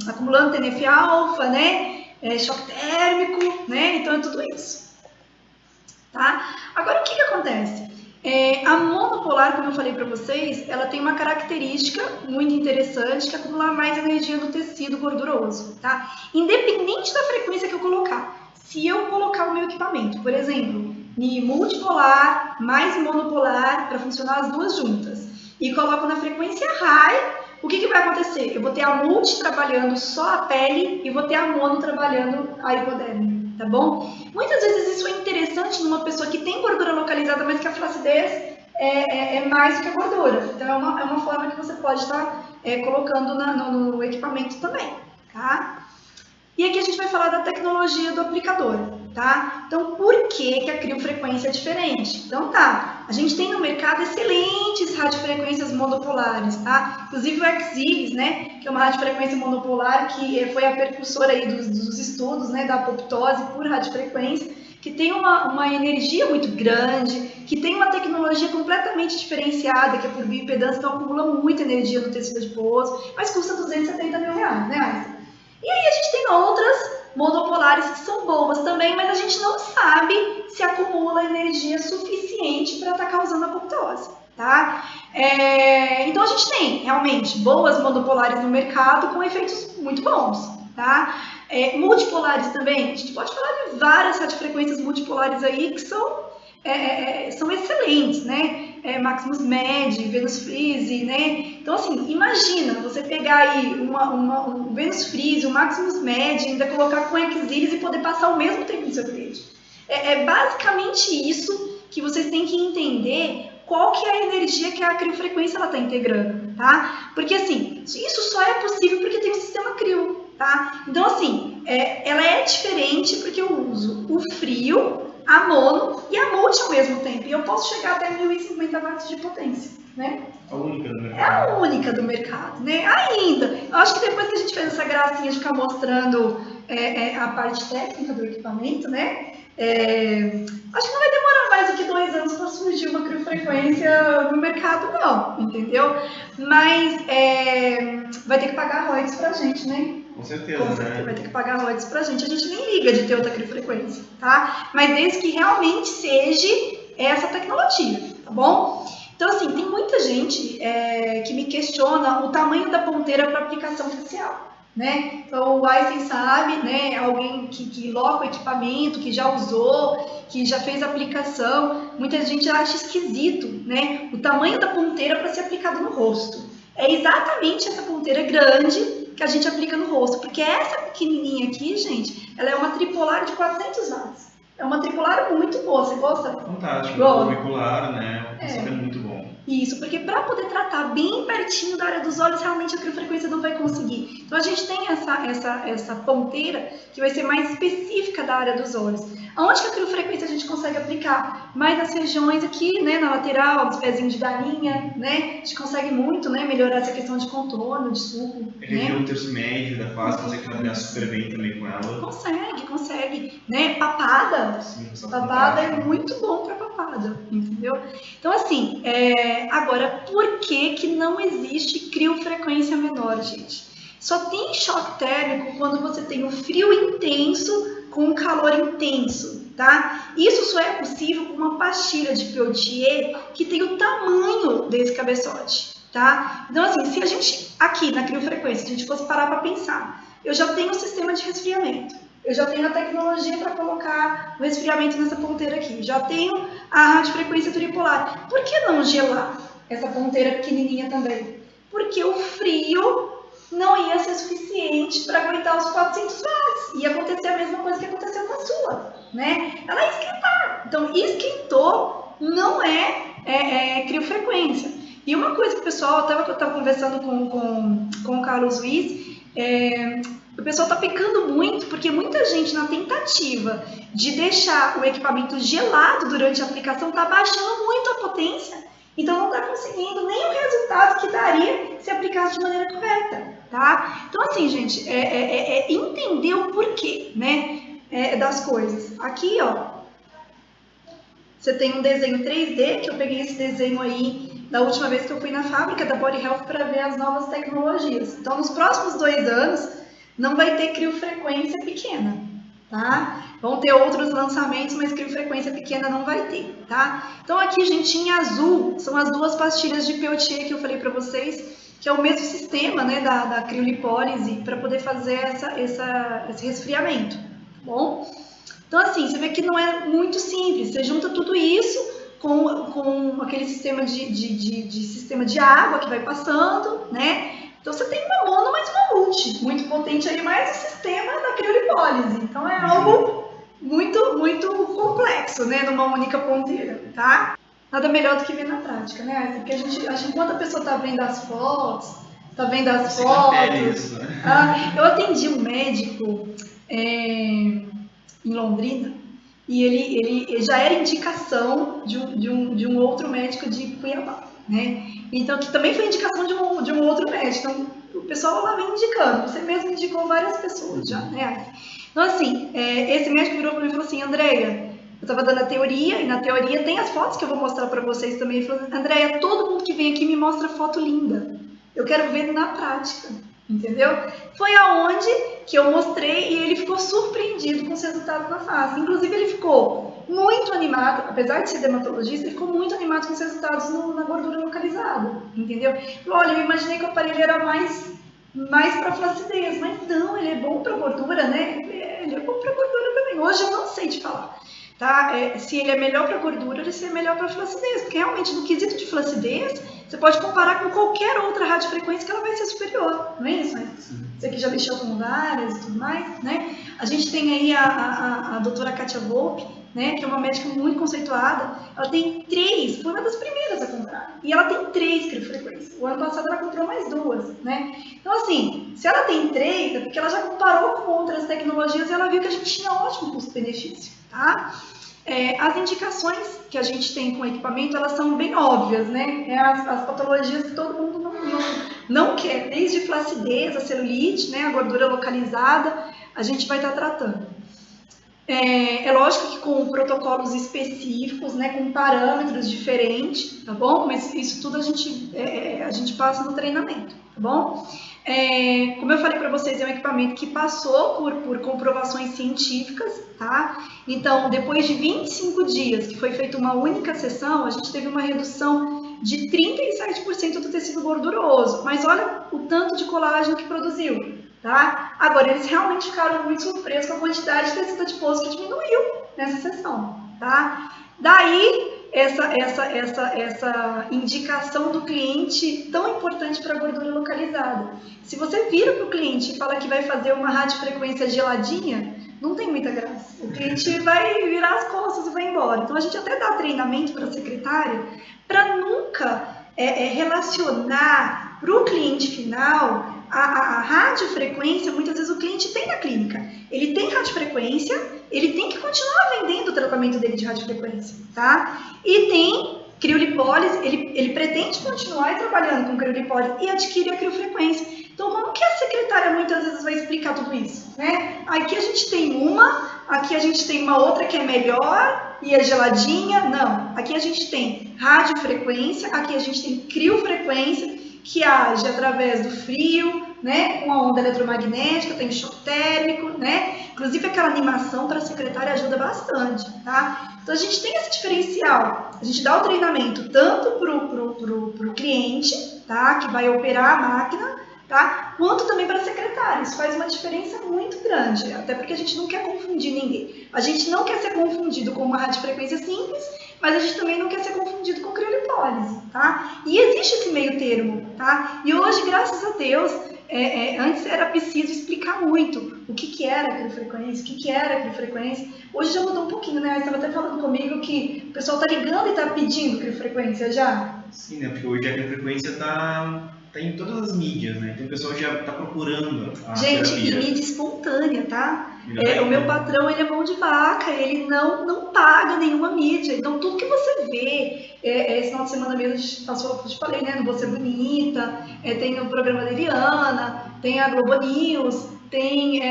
acumulando TNF-alfa, né? Choque térmico, né? Então é tudo isso. Tá? Agora, o que acontece? A monopolar, como eu falei para vocês, ela tem uma característica muito interessante, que é acumular mais energia no tecido gorduroso, tá? Independente da frequência que eu colocar. Se eu colocar o meu equipamento, por exemplo, em multipolar mais monopolar, para funcionar as duas juntas, e coloco na frequência high, o que vai acontecer? Eu vou ter a multi trabalhando só a pele e vou ter a mono trabalhando a hipoderme, tá bom? Muitas vezes isso é interessante numa pessoa que tem gordura localizada, mas que a flacidez é mais do que a gordura. Então, é uma forma que você pode estar colocando no equipamento também, tá? E aqui a gente vai falar da tecnologia do aplicador, tá? Então, por que a criofrequência é diferente? Então, tá, a gente tem no mercado excelentes radiofrequências monopolares, tá? Inclusive o Exiggs, né, que é uma radiofrequência monopolar que foi a precursora aí dos estudos, né, da apoptose por radiofrequência, que tem uma energia muito grande, que tem uma tecnologia completamente diferenciada, que é por bioimpedância, então acumula muita energia no tecido adiposo, mas custa R$270 mil, né, Aysen? E aí a gente tem outras monopolares que são boas também, mas a gente não sabe se acumula energia suficiente para estar causando apoptose, tá? Então a gente tem realmente boas monopolares no mercado com efeitos muito bons, tá? Multipolares também, a gente pode falar de várias radiofrequências multipolares aí que são excelentes, né? Maximus Med, Venus Freeze, né? Então, assim, imagina você pegar aí um Venus Freeze, um Maximus Med, ainda colocar com Exiggs e poder passar o mesmo tempo no seu cliente. É basicamente isso que vocês têm que entender, qual que é a energia que a criofrequência está integrando, tá? Porque, assim, isso só é possível porque tem um sistema crio, tá? Então, assim, ela é diferente porque eu uso o frio, a mono e a multi ao mesmo tempo. E eu posso chegar até 1050 watts de potência, né? A única do mercado. É a única do mercado, né? Ainda. Eu acho que depois que a gente fez essa gracinha de ficar mostrando a parte técnica do equipamento, né? Acho que não vai demorar mais do que 2 anos para surgir uma criofrequência no mercado, não, entendeu? Mas vai ter que pagar royalties pra gente, né? Com certeza, né? Vai ter que pagar royalties pra gente. A gente nem liga de ter outra criofrequência, tá? Mas desde que realmente seja essa tecnologia, tá bom? Então, assim, tem muita gente que me questiona o tamanho da ponteira para aplicação facial, né? Então, o Einstein sabe, né? Alguém que loca o equipamento, que já usou, que já fez aplicação. Muita gente acha esquisito, né? O tamanho da ponteira para ser aplicado no rosto. É exatamente essa ponteira grande que a gente aplica no rosto, porque essa pequenininha aqui, gente, ela é uma tripolar de 400 watts. É uma tripolar muito boa, você gosta? Fantástico, auricular, né? Isso é muito bom. Isso, porque para poder tratar bem pertinho da área dos olhos, realmente a criofrequência não vai conseguir. Então a gente tem essa ponteira que vai ser mais específica da área dos olhos. Aonde que a criofrequência a gente consegue aplicar? Mais nas regiões aqui, né, na lateral, dos pezinhos de galinha, né? A gente consegue muito, né, melhorar essa questão de contorno, de sulco. A região do terço médio da face, consegue trabalhar super bem também com ela. Consegue, né? Papada. Sim, papada é muito bom para papada, entendeu? Então, assim, agora, por que não existe criofrequência menor, gente? Só tem choque térmico quando você tem um frio intenso com um calor intenso, tá? Isso só é possível com uma pastilha de Peltier que tem o tamanho desse cabeçote, tá? Então, assim, se a gente, aqui na criofrequência, a gente fosse parar para pensar, eu já tenho um sistema de resfriamento, eu já tenho a tecnologia para colocar o resfriamento nessa ponteira aqui, já tenho a radiofrequência tripolar. Por que não gelar essa ponteira pequenininha também? Porque o frio não ia ser suficiente para aguentar os 400 watts. Ia acontecer a mesma coisa que aconteceu com a sua, né? Ela ia esquentar. Então, esquentou não é criofrequência. E uma coisa que o pessoal, eu estava conversando com o Carlos Luiz, o pessoal está pecando muito, porque muita gente, na tentativa de deixar o equipamento gelado durante a aplicação, está baixando muito a potência. Então, não está conseguindo nem o resultado que daria se aplicasse de maneira correta, tá? Então, assim, gente, entender o porquê, né, das coisas. Aqui, ó, você tem um desenho 3D, que eu peguei esse desenho aí da última vez que eu fui na fábrica da Body Health para ver as novas tecnologias. Então, nos próximos 2 anos, não vai ter criofrequência pequena, tá? Vão ter outros lançamentos, mas criofrequência pequena não vai ter, tá? Então aqui, gente, em azul, são as 2 pastilhas de Peltier que eu falei para vocês, que é o mesmo sistema, né, da criolipólise, para poder fazer esse resfriamento, tá bom? Então, assim, você vê que não é muito simples, você junta tudo isso com aquele sistema sistema de água que vai passando, né? Então você tem uma mono mais uma multi, muito potente aí, mais o sistema da criolipólise. Então é algo muito, muito complexo, né, numa única ponteira, tá? Nada melhor do que ver na prática, né? Porque a gente, enquanto a pessoa tá vendo as fotos, Isso, né? Eu atendi um médico em Londrina e ele já era indicação de um outro médico de Cuiabá, né? Então, que também foi indicação de um outro médico. Então, o pessoal lá vem indicando. Você mesmo indicou várias pessoas já, né? Então, assim, esse médico virou para mim e falou assim, Andréia, eu estava dando a teoria, e na teoria tem as fotos que eu vou mostrar para vocês também. Ele falou, Andréia, todo mundo que vem aqui me mostra foto linda. Eu quero ver na prática, entendeu? Foi aonde que eu mostrei e ele ficou surpreendido com os resultados na face. Inclusive, ele ficou muito animado, apesar de ser dermatologista, ele ficou muito animado com os resultados na gordura localizada, entendeu? Olha, eu imaginei que o aparelho era mais para flacidez, mas não, ele é bom para gordura, né? Ele é bom para gordura também. Hoje eu não sei te falar, tá? Se ele é melhor para gordura ou se é melhor para flacidez, porque realmente no quesito de flacidez, você pode comparar com qualquer outra radiofrequência que ela vai ser superior, não é isso, né? Você que já mexeu com várias e tudo mais, né? A gente tem aí a doutora Katia Volpe, né, que é uma médica muito conceituada, ela tem 3, foi uma das primeiras a comprar, e ela tem 3 criofrequências. O ano passado ela comprou mais 2, né? Então, assim, se ela tem 3, é porque ela já comparou com outras tecnologias e ela viu que a gente tinha ótimo custo-benefício, tá? As indicações que a gente tem com o equipamento, elas são bem óbvias, né? As patologias que todo mundo não quer, desde flacidez, a celulite, né, a gordura localizada, a gente vai estar tratando. É lógico que com protocolos específicos, né, com parâmetros diferentes, tá bom? Mas isso tudo a gente passa no treinamento, tá bom? Como eu falei para vocês, é um equipamento que passou por comprovações científicas, tá? Então, depois de 25 dias, que foi feita uma única sessão, a gente teve uma redução de 37% do tecido gorduroso, mas olha o tanto de colágeno que produziu, tá? Agora, eles realmente ficaram muito surpresos com a quantidade de tecido adiposo que diminuiu nessa sessão, tá? Daí, essa indicação do cliente tão importante para a gordura localizada. Se você vira para o cliente e fala que vai fazer uma radiofrequência geladinha, não tem muita graça. O cliente vai virar as costas e vai embora. Então, a gente até dá treinamento para a secretária para nunca relacionar para o cliente final a radiofrequência. Muitas vezes o cliente tem na clínica. Ele tem radiofrequência, ele tem que continuar vendendo o tratamento dele de radiofrequência, tá? E tem criolipólise, ele pretende continuar trabalhando com criolipólise e adquire a criofrequência. Então, como que a secretária muitas vezes vai explicar tudo isso, né? Aqui a gente tem aqui a gente tem uma outra que é melhor e é geladinha. Não, aqui a gente tem radiofrequência, aqui a gente tem criofrequência, que age através do frio, né, com a onda eletromagnética, tem choque térmico, né? Inclusive aquela animação para a secretária ajuda bastante, tá? Então a gente tem esse diferencial, a gente dá o treinamento tanto pro cliente, tá, que vai operar a máquina, tá, quanto também para a secretária. Isso faz uma diferença muito grande, até porque a gente não quer confundir ninguém. A gente não quer ser confundido com uma radiofrequência simples, mas a gente também não quer ser confundido com criolipólise, tá? E existe esse meio termo, tá? E hoje, graças a Deus, antes era preciso explicar muito o que era a criofrequência, o que era a criofrequência. Hoje já mudou um pouquinho, né? Você estava até falando comigo que o pessoal tá ligando e tá pedindo criofrequência já. Sim, né? Porque hoje a criofrequência tá em todas as mídias, né? Então o pessoal já tá procurando a gente, terapia. E mídia espontânea, tá? O meu patrão, ele é mão de vaca, ele não paga nenhuma mídia. Então, tudo que você vê, esse final de semana mesmo, a gente passou, eu te falei, né? No Você Bonita, tem o programa da Eliana, tem a Globo News, tem...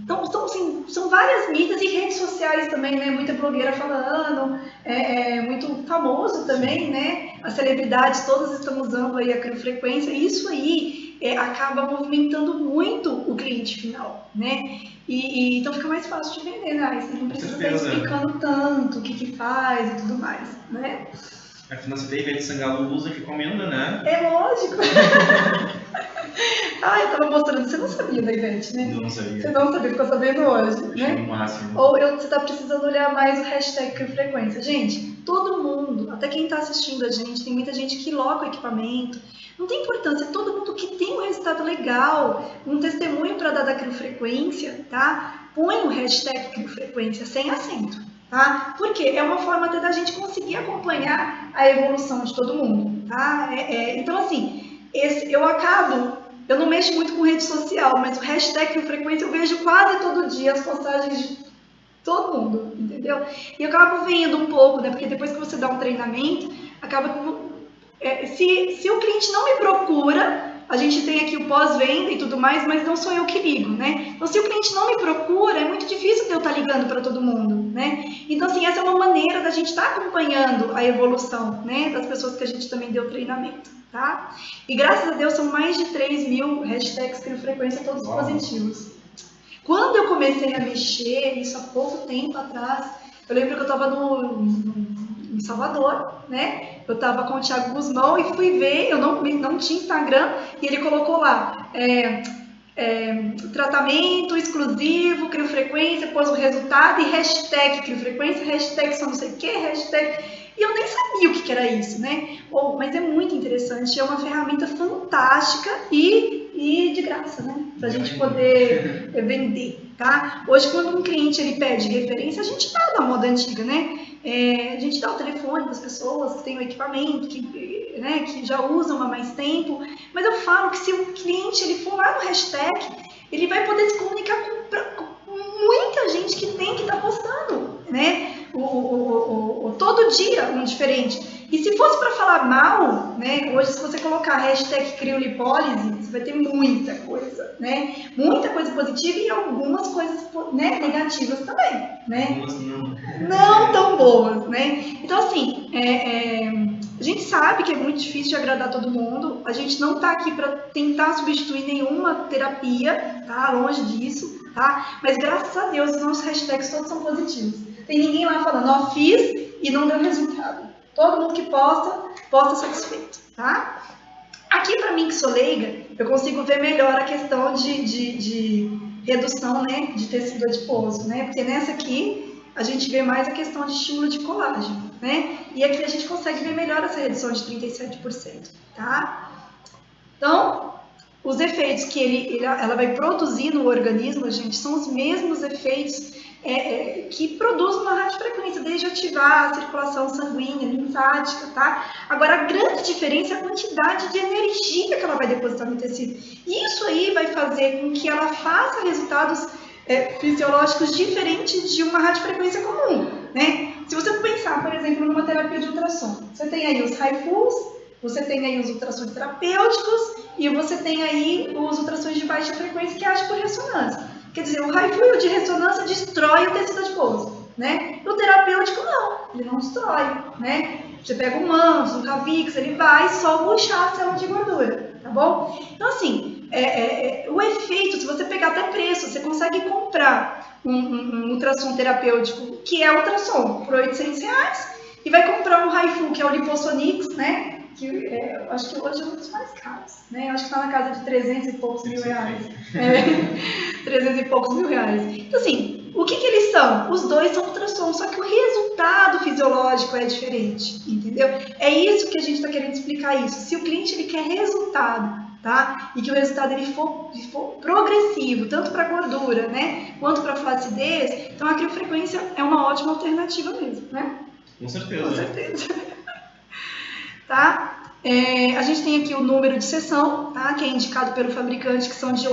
Então, assim, são várias mídias e redes sociais também, né? Muita blogueira falando, muito famoso também, né? As celebridades todas estão usando aí a criofrequência. Isso aí acaba movimentando muito o cliente final, né? Então fica mais fácil de vender, né? Você não precisa estar explicando tanto o que faz e tudo mais, né? Afinal, você tem Ivete Sangalo usa, recomenda, né? É lógico. Eu tava mostrando, você não sabia da Ivete, né? Não sabia. Você não sabia, ficou sabendo hoje, né? No máximo. Ou você tá precisando olhar mais o hashtag criofrequência. Gente, todo mundo, até quem tá assistindo a gente, tem muita gente que loca o equipamento. Não tem importância, todo mundo que tem um resultado legal, um testemunho para dar da criofrequência, tá? Põe o hashtag criofrequência sem acento, tá? Porque é uma forma até da gente conseguir acompanhar a evolução de todo mundo, tá? Então, assim, eu não mexo muito com rede social, mas o hashtag criofrequência eu vejo quase todo dia as postagens de todo mundo, entendeu? E eu acabo vendo um pouco, né? Porque depois que você dá um treinamento, se o cliente não me procura, a gente tem aqui o pós-venda e tudo mais, mas não sou eu que ligo, né? Então, se o cliente não me procura, é muito difícil eu estar ligando para todo mundo, né? Então, assim, essa é uma maneira da gente estar acompanhando a evolução, né? Das pessoas que a gente também deu treinamento, tá? E graças a Deus são mais de 3.000 hashtags criofrequência, todos positivos. Quando eu comecei a mexer, isso há pouco tempo atrás, eu lembro que eu estava em Salvador, né? Eu estava com o Thiago Guzmão e fui ver, eu não tinha Instagram, e ele colocou lá, tratamento exclusivo, criofrequência, pôs o resultado e hashtag criofrequência, hashtag só não sei o que, hashtag... E eu nem sabia o que era isso, né? Mas é muito interessante, é uma ferramenta fantástica e de graça, né? Pra gente poder vender, tá? Hoje, quando um cliente ele pede referência, a gente dá na moda antiga, né? A gente dá o telefone das pessoas que têm o equipamento, que já usam há mais tempo, mas eu falo que se o cliente ele for lá no hashtag, ele vai poder se comunicar com muita gente que tem que estar postando, né? Todo dia um diferente. E se fosse para falar mal, né? Hoje, se você colocar hashtag criolipólise, você vai ter muita coisa, né? Muita coisa positiva e algumas coisas, né, negativas também, né? Algumas não tão boas, né? Então, assim, a gente sabe que é muito difícil de agradar todo mundo. A gente não tá aqui para tentar substituir nenhuma terapia, tá? Longe disso, tá? Mas graças a Deus, os nossos hashtags todos são positivos. Tem ninguém lá falando, fiz e não deu resultado. Todo mundo que posta satisfeito, tá? Aqui, para mim, que sou leiga, eu consigo ver melhor a questão de redução, né, de tecido adiposo, né? Porque nessa aqui, a gente vê mais a questão de estímulo de colágeno, né? E aqui a gente consegue ver melhor essa redução de 37%, tá? Então, os efeitos que ela vai produzir no organismo, gente, são os mesmos efeitos que produzem uma radiofrequência, desde ativar a circulação sanguínea, linfática, tá? Agora, a grande diferença é a quantidade de energia que ela vai depositar no tecido. Isso aí vai fazer com que ela faça resultados fisiológicos diferentes de uma radiofrequência comum, né? Se você pensar, por exemplo, numa terapia de ultrassom, você tem aí os HIFUs, você tem aí os ultrassons terapêuticos e você tem aí os ultrassons de baixa frequência que agem por ressonância. Quer dizer, o HIFU de ressonância destrói o tecido adiposo, né? O terapêutico não, ele não destrói, né? Você pega o MANS, o Ravix, ele vai só murchar a célula de gordura, tá bom? Então, assim, o efeito, se você pegar até preço, você consegue comprar um ultrassom terapêutico, que é ultrassom, por R$800, e vai comprar um HIFU, que é o Liposonix, né? Que eu acho que hoje é um dos mais caros, né? Eu acho que está na casa de 300 e poucos mil reais. 300 e poucos mil reais. Então, assim, o que eles são? Os dois são ultrassons, só que o resultado fisiológico é diferente, entendeu? É isso que a gente está querendo explicar isso. Se o cliente ele quer resultado, tá? E que o resultado ele for progressivo, tanto para gordura, né? Quanto para flacidez, então a criofrequência é uma ótima alternativa mesmo, né? Com certeza. Com certeza. Tá? A gente tem aqui o número de sessão, tá? Que é indicado pelo fabricante, que são de 6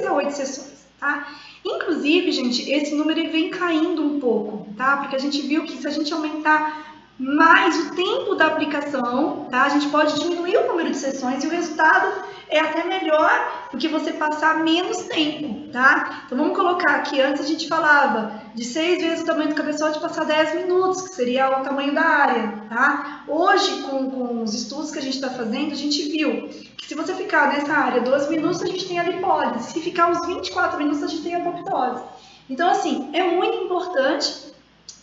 a 8 sessões, tá? Inclusive, gente, esse número ele vem caindo um pouco, tá? Porque a gente viu que se a gente aumentar mais o tempo da aplicação, tá? A gente pode diminuir o número de sessões e o resultado é até melhor do que você passar menos tempo, tá? Então vamos colocar aqui, antes a gente falava de 6 vezes o tamanho do cabeçote passar 10 minutos, que seria o tamanho da área, tá? Hoje, com os estudos que a gente está fazendo, a gente viu que se você ficar nessa área 12 minutos, a gente tem a lipólise, se ficar uns 24 minutos, a gente tem a apoptose. Então, assim, é muito importante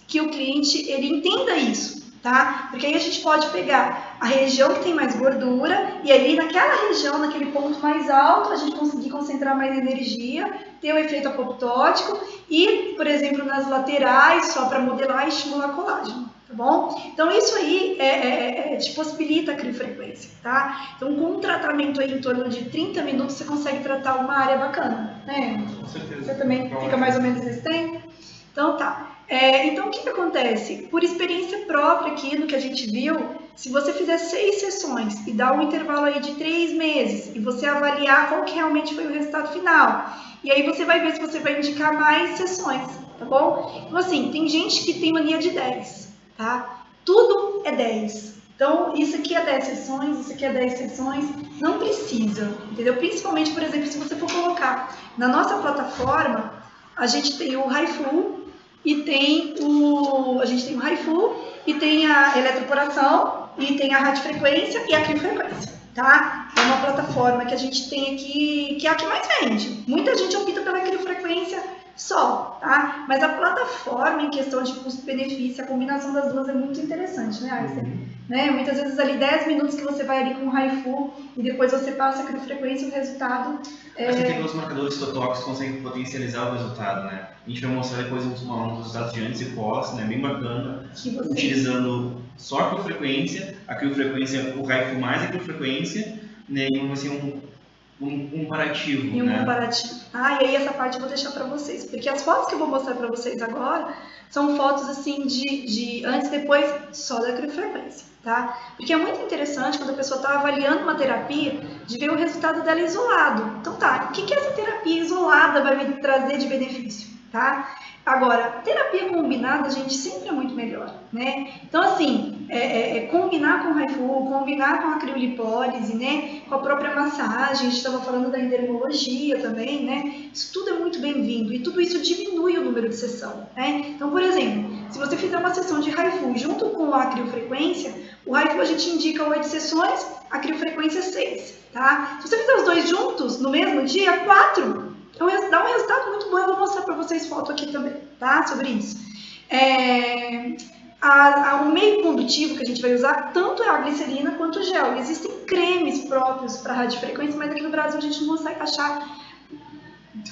que o cliente ele entenda isso, tá? Porque aí a gente pode pegar a região que tem mais gordura e aí naquela região, naquele ponto mais alto, a gente conseguir concentrar mais energia, ter o efeito apoptótico e, por exemplo, nas laterais, só para modelar e estimular colágeno, tá bom? Então isso aí te possibilita a criofrequência, tá? Então com um tratamento aí em torno de 30 minutos você consegue tratar uma área bacana, né? Com certeza. Você também fica mais ou menos nesse tempo? Então tá. Então, o que acontece? Por experiência própria aqui, no que a gente viu, se você fizer 6 sessões e dar um intervalo aí de 3 meses e você avaliar qual que realmente foi o resultado final, e aí você vai ver se você vai indicar mais sessões, tá bom? Então, assim, tem gente que tem mania de 10, tá? Tudo é 10. Então, isso aqui é 10 sessões, isso aqui é 10 sessões, não precisa, entendeu? Principalmente, por exemplo, se você for colocar na nossa plataforma, a gente tem o HIFU, e a gente tem o HIFU, e tem a eletroporação, e tem a radiofrequência e a criofrequência, tá? É uma plataforma que a gente tem aqui, que é a que mais vende. Muita gente opta pela criofrequência só, tá? Mas a plataforma, em questão de custo-benefício, a combinação das duas é muito interessante, né, Arce? Né? Muitas vezes ali 10 minutos que você vai ali com o HIFU e depois você passa a criofrequência, o resultado Você tem os marcadores citotóxicos que conseguem potencializar o resultado, né? A gente vai mostrar depois uns resultados de antes e pós, né? Bem bacana, utilizando só a criofrequência, o HIFU mais a criofrequência, né? E assim, um comparativo, e um né? comparativo. E aí essa parte eu vou deixar para vocês, porque as fotos que eu vou mostrar para vocês agora são fotos assim de antes e depois só da criofrequência, tá? Porque é muito interessante quando a pessoa está avaliando uma terapia de ver o resultado dela isolado. Então tá, o que essa terapia isolada vai me trazer de benefício, tá? Agora, terapia combinada, gente, sempre é muito melhor, né? Então, assim, combinar com o HIFU, combinar com a criolipólise, né? Com a própria massagem, a gente estava falando da endermologia também, né? Isso tudo é muito bem-vindo e tudo isso diminui o número de sessão, né? Então, por exemplo, se você fizer uma sessão de HIFU junto com a criofrequência, o HIFU a gente indica 8 sessões, a criofrequência 6, tá? Se você fizer os dois juntos no mesmo dia, 4. Então, dá um resultado muito bom. Eu vou mostrar para vocês foto aqui também, tá? Sobre isso. o meio condutivo que a gente vai usar, tanto é a glicerina quanto o gel. Existem cremes próprios para radiofrequência, mas aqui no Brasil a gente não consegue achar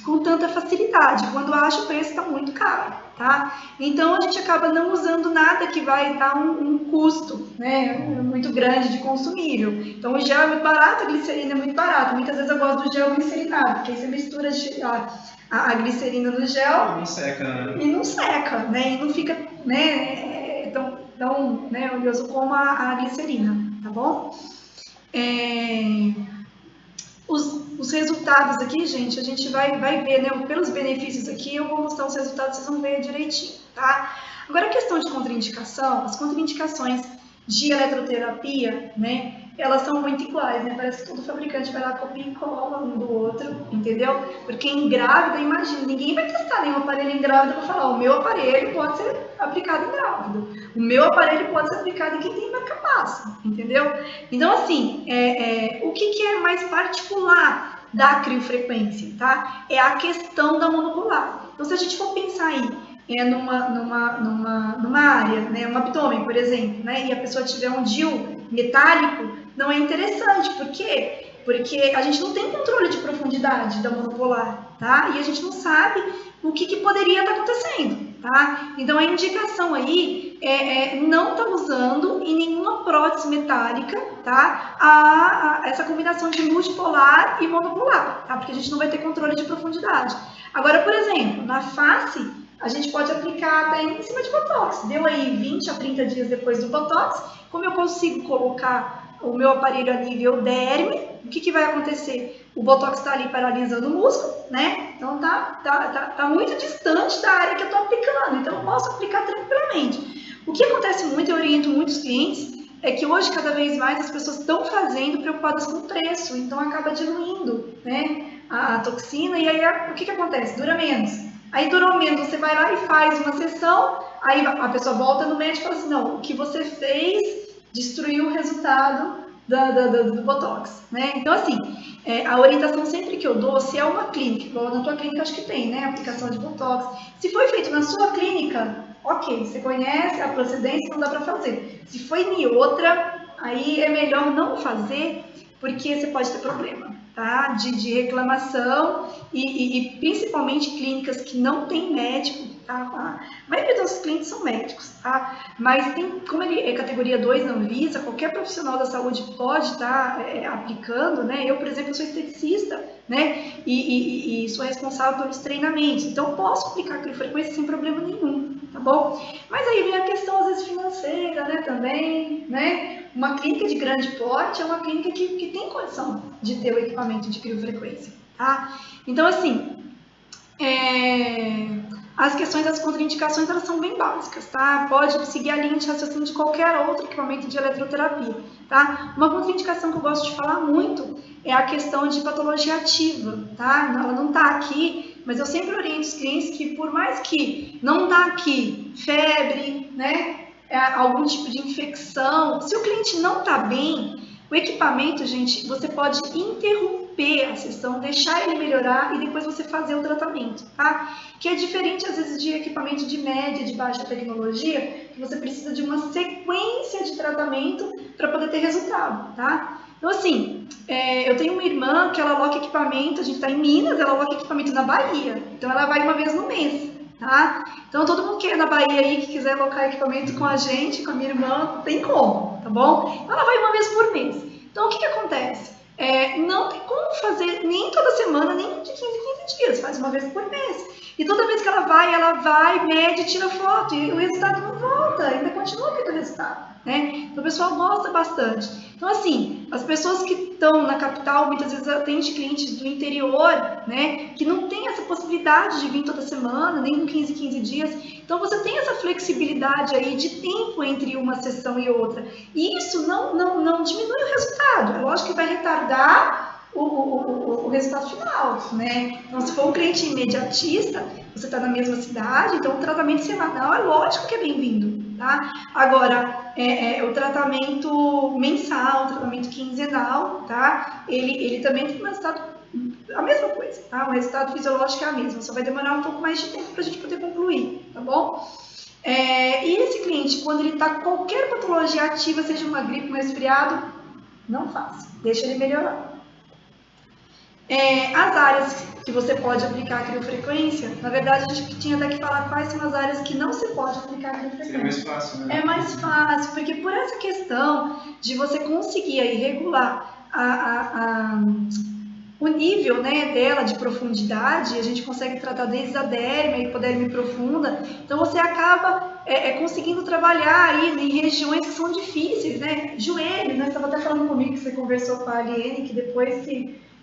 com tanta facilidade. Quando acha, o preço está muito caro, tá? Então a gente acaba não usando nada que vai dar um custo, né, muito grande de consumível. Então o gel é muito barato, a glicerina é muito barata. Muitas vezes eu gosto do gel glicerinado, porque aí você mistura a glicerina no gel Não seca, né? e não seca, né? E não fica, né, tão né, oleoso como a glicerina, tá bom? Os resultados aqui, gente, a gente vai ver, né? Pelos benefícios aqui, eu vou mostrar os resultados, vocês vão ver direitinho, tá? Agora, a questão de contraindicação, as contraindicações de eletroterapia, né? Elas são muito iguais, né? Parece que todo fabricante vai lá, copia e cola um do outro, entendeu? Porque em grávida, imagina, ninguém vai testar nenhum aparelho em grávida para falar, o meu aparelho pode ser aplicado em grávida, o meu aparelho pode ser aplicado em quem tem marca massa, entendeu? Então, assim, o que é mais particular da criofrequência, tá? É a questão da monopolar. Então, se a gente for pensar aí numa área, né, um abdômen, por exemplo, né, e a pessoa tiver um DIU metálico, não é interessante. Por quê? Porque a gente não tem controle de profundidade da monopolar, tá? E a gente não sabe o que poderia estar acontecendo, tá? Então a indicação aí não estar usando em nenhuma prótese metálica, tá? Essa combinação de multipolar e monopolar, tá? Porque a gente não vai ter controle de profundidade. Agora, por exemplo, na face, a gente pode aplicar até em cima de botox. Deu aí 20 a 30 dias depois do botox, como eu consigo colocar o meu aparelho a nível derme, o que vai acontecer? O botox está ali paralisando o músculo, né? Então tá muito distante da área que eu estou aplicando, então eu posso aplicar tranquilamente. O que acontece muito, eu oriento muitos clientes, é que hoje cada vez mais as pessoas estão fazendo preocupadas com o preço, então acaba diluindo, né, a toxina, e aí o que acontece? Dura menos. Aí durou menos, você vai lá e faz uma sessão, aí a pessoa volta no médico e fala assim, não, o que você fez destruiu o resultado do Botox, né? Então, assim, a orientação sempre que eu dou, se é uma clínica, igual na tua clínica acho que tem, né, aplicação de Botox, se foi feito na sua clínica, ok, você conhece a procedência, não dá para fazer. Se foi em outra, aí é melhor não fazer, porque você pode ter problema, tá? De reclamação e principalmente clínicas que não tem médico, tá? A maioria dos clientes são médicos, tá? Mas tem, como ele é categoria 2 na Anvisa, qualquer profissional da saúde pode estar aplicando, né? Eu, por exemplo, sou esteticista, né? E sou responsável pelos treinamentos, então posso aplicar criofrequência sem problema nenhum, tá bom? Mas aí vem a questão, às vezes, financeira, né? Também, né? Uma clínica de grande porte é uma clínica que tem condição de ter o equipamento de criofrequência, tá? Então, assim, as questões das contraindicações, elas são bem básicas, tá? Pode seguir a linha de raciocínio de qualquer outro equipamento de eletroterapia, tá? Uma contraindicação que eu gosto de falar muito é a questão de patologia ativa, tá? Ela não tá aqui, mas eu sempre oriento os clientes que, por mais que não tá aqui febre, né? Algum tipo de infecção, se o cliente não tá bem, o equipamento, gente, você pode interromper a sessão, deixar ele melhorar e depois você fazer o tratamento, tá? Que é diferente, às vezes, de equipamento de média, de baixa tecnologia, que você precisa de uma sequência de tratamento para poder ter resultado, tá? Então, assim, eu tenho uma irmã que ela aloca equipamento, a gente está em Minas, ela aloca equipamento na Bahia, então ela vai uma vez no mês, tá? Então, todo mundo que é na Bahia aí, que quiser alocar equipamento com a gente, com a minha irmã, tem como, tá bom? Ela vai uma vez por mês. Então, o que acontece? Não tem como fazer nem toda semana, nem de 15 em 15 dias, faz uma vez por mês. E toda vez que ela vai, mede, tira foto, e o resultado não volta, ainda continua tendo resultado, né? Então, o pessoal gosta bastante. Então, assim, as pessoas que estão na capital, muitas vezes atendem clientes do interior, né? Que não tem essa possibilidade de vir toda semana, nem com 15 dias. Então, você tem essa flexibilidade aí de tempo entre uma sessão e outra. E isso não diminui o resultado. É lógico que vai retardar o resultado final, né? Então, se for um cliente imediatista, você está na mesma cidade, então o tratamento semanal é lógico que é bem-vindo, tá? Agora, o tratamento mensal, o tratamento quinzenal, tá? Ele também tem um resultado, a mesma coisa, tá? O resultado fisiológico é a mesma, só vai demorar um pouco mais de tempo para a gente poder concluir, tá bom? E esse cliente, quando ele está com qualquer patologia ativa, seja uma gripe, um resfriado, não faça, deixa ele melhorar. As áreas que você pode aplicar a criofrequência, na verdade a gente tinha até que falar quais são as áreas que não se pode aplicar a criofrequência. Seria mais fácil, né? É mais fácil, porque por essa questão de você conseguir aí regular o nível, né, dela de profundidade, a gente consegue tratar desde a derme, hipoderme profunda, então você acaba conseguindo trabalhar aí em regiões que são difíceis, né? Joelho, né? Você estava até falando comigo que você conversou com a Aliene, que depois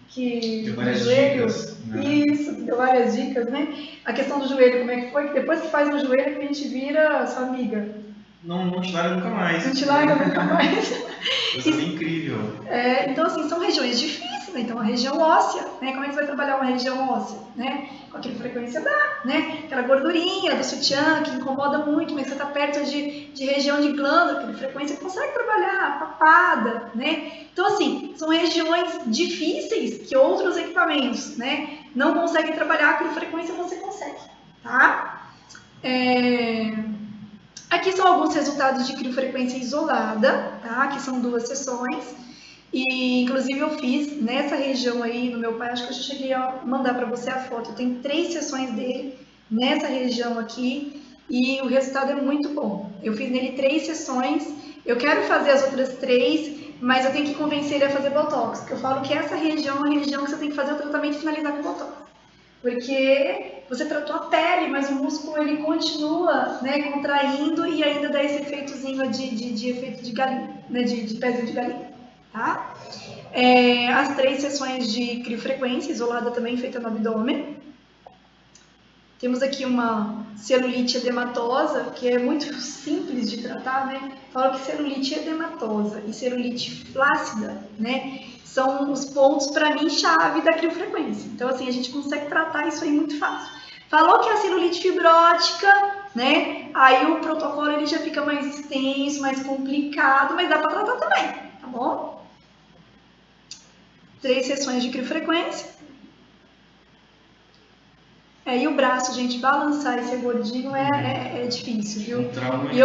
que deu várias joelho, dicas, né? Isso, que deu várias dicas, né? A questão do joelho, como é que foi? Que depois que faz no joelho, a gente vira sua amiga. Não te larga nunca mais. Não te larga nunca mais. Isso é incrível. Então, assim, são regiões difíceis, né? Então, a região óssea, né? Como é que você vai trabalhar uma região óssea, né? Com aquela frequência dá, né? Aquela gordurinha do sutiã que incomoda muito, mas você está perto de região de glândula, aquela frequência consegue trabalhar, papada, né? Então, assim, são regiões difíceis que outros equipamentos, né? Não conseguem trabalhar, com frequência você consegue, tá? Aqui são alguns resultados de criofrequência isolada, tá? Aqui são 2 sessões. E, inclusive, eu fiz nessa região aí, no meu pai, acho que eu já cheguei a mandar para você a foto. Eu tenho 3 sessões dele nessa região aqui e o resultado é muito bom. Eu fiz nele 3 sessões, eu quero fazer as outras 3, mas eu tenho que convencer ele a fazer Botox, porque eu falo que essa região é a região que você tem que fazer o tratamento e finalizar com Botox. Porque você tratou a pele, mas o músculo ele continua, né, contraindo e ainda dá esse efeitozinho de efeito de galinha, né, de pezinho de galinha, tá? As 3 sessões de criofrequência, isolada também, feita no abdômen. Temos aqui uma celulite edematosa, que é muito simples de tratar, né? Falo que celulite edematosa e celulite flácida, né? São os pontos, para mim, chave da criofrequência. Então, assim, a gente consegue tratar isso aí muito fácil. Falou que é a celulite fibrótica, né? Aí o protocolo ele já fica mais extenso, mais complicado, mas dá para tratar também, tá bom? 3 sessões de criofrequência. E o braço, gente, balançar esse gordinho é difícil, viu? Um trauma e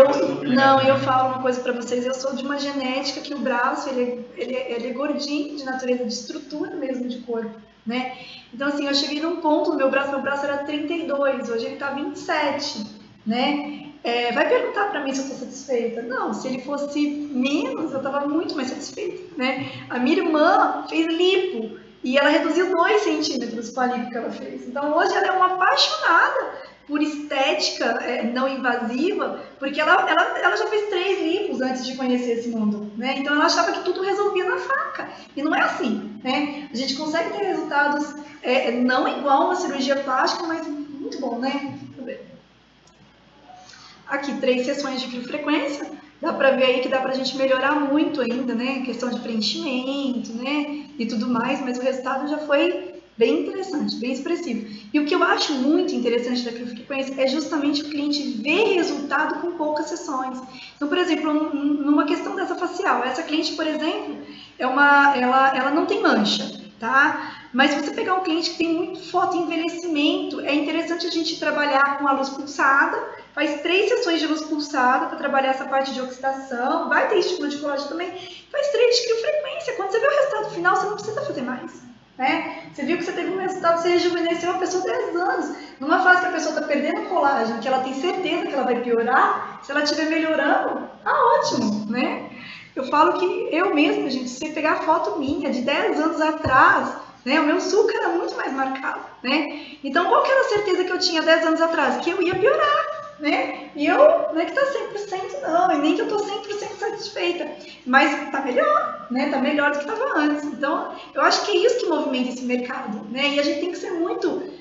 eu falo uma coisa para vocês, eu sou de uma genética que o braço, ele é gordinho, de natureza, de estrutura mesmo de corpo, né? Então, assim, eu cheguei num ponto no meu braço era 32, hoje ele tá 27, né? Vai perguntar para mim se eu tô satisfeita? Não, se ele fosse menos, eu tava muito mais satisfeita, né? A minha irmã fez lipo, e ela reduziu 2 centímetros com a lipo que ela fez. Então, hoje ela é uma apaixonada por estética não invasiva, porque ela já fez 3 lipos antes de conhecer esse mundo, né? Então, ela achava que tudo resolvia na faca. E não é assim, né? A gente consegue ter resultados não igual uma cirurgia plástica, mas muito bom, né? Deixa eu ver. Aqui, 3 sessões de criofrequência. Dá para ver aí que dá para a gente melhorar muito ainda, né? Questão de preenchimento, né? E tudo mais, mas o resultado já foi bem interessante, bem expressivo. E o que eu acho muito interessante da criofrequência é justamente o cliente ver resultado com poucas sessões. Então, por exemplo, numa questão dessa facial, essa cliente, por exemplo, ela não tem mancha, tá? Mas se você pegar um cliente que tem muito fotoenvelhecimento, é interessante a gente trabalhar com a luz pulsada, faz 3 sessões de luz pulsada para trabalhar essa parte de oxidação, vai ter estímulo de colágeno também, faz 3 de criofrequência. Quando você vê o resultado final, você não precisa fazer mais, né? Você viu que você teve um resultado, você rejuvenesceu uma pessoa 10 anos. Numa fase que a pessoa está perdendo colágeno, que ela tem certeza que ela vai piorar, se ela estiver melhorando, tá ótimo, né? Eu falo que eu mesma, gente, se você pegar a foto minha de 10 anos atrás, né, o meu sulco era muito mais marcado, né? Então, qual que era a certeza que eu tinha 10 anos atrás? Que eu ia piorar, né? E eu, não é que tá 100% não, e nem que eu tô 100% satisfeita, mas tá melhor, né? Tá melhor do que tava antes. Então, eu acho que é isso que movimenta esse mercado, né? E a gente tem que ser muito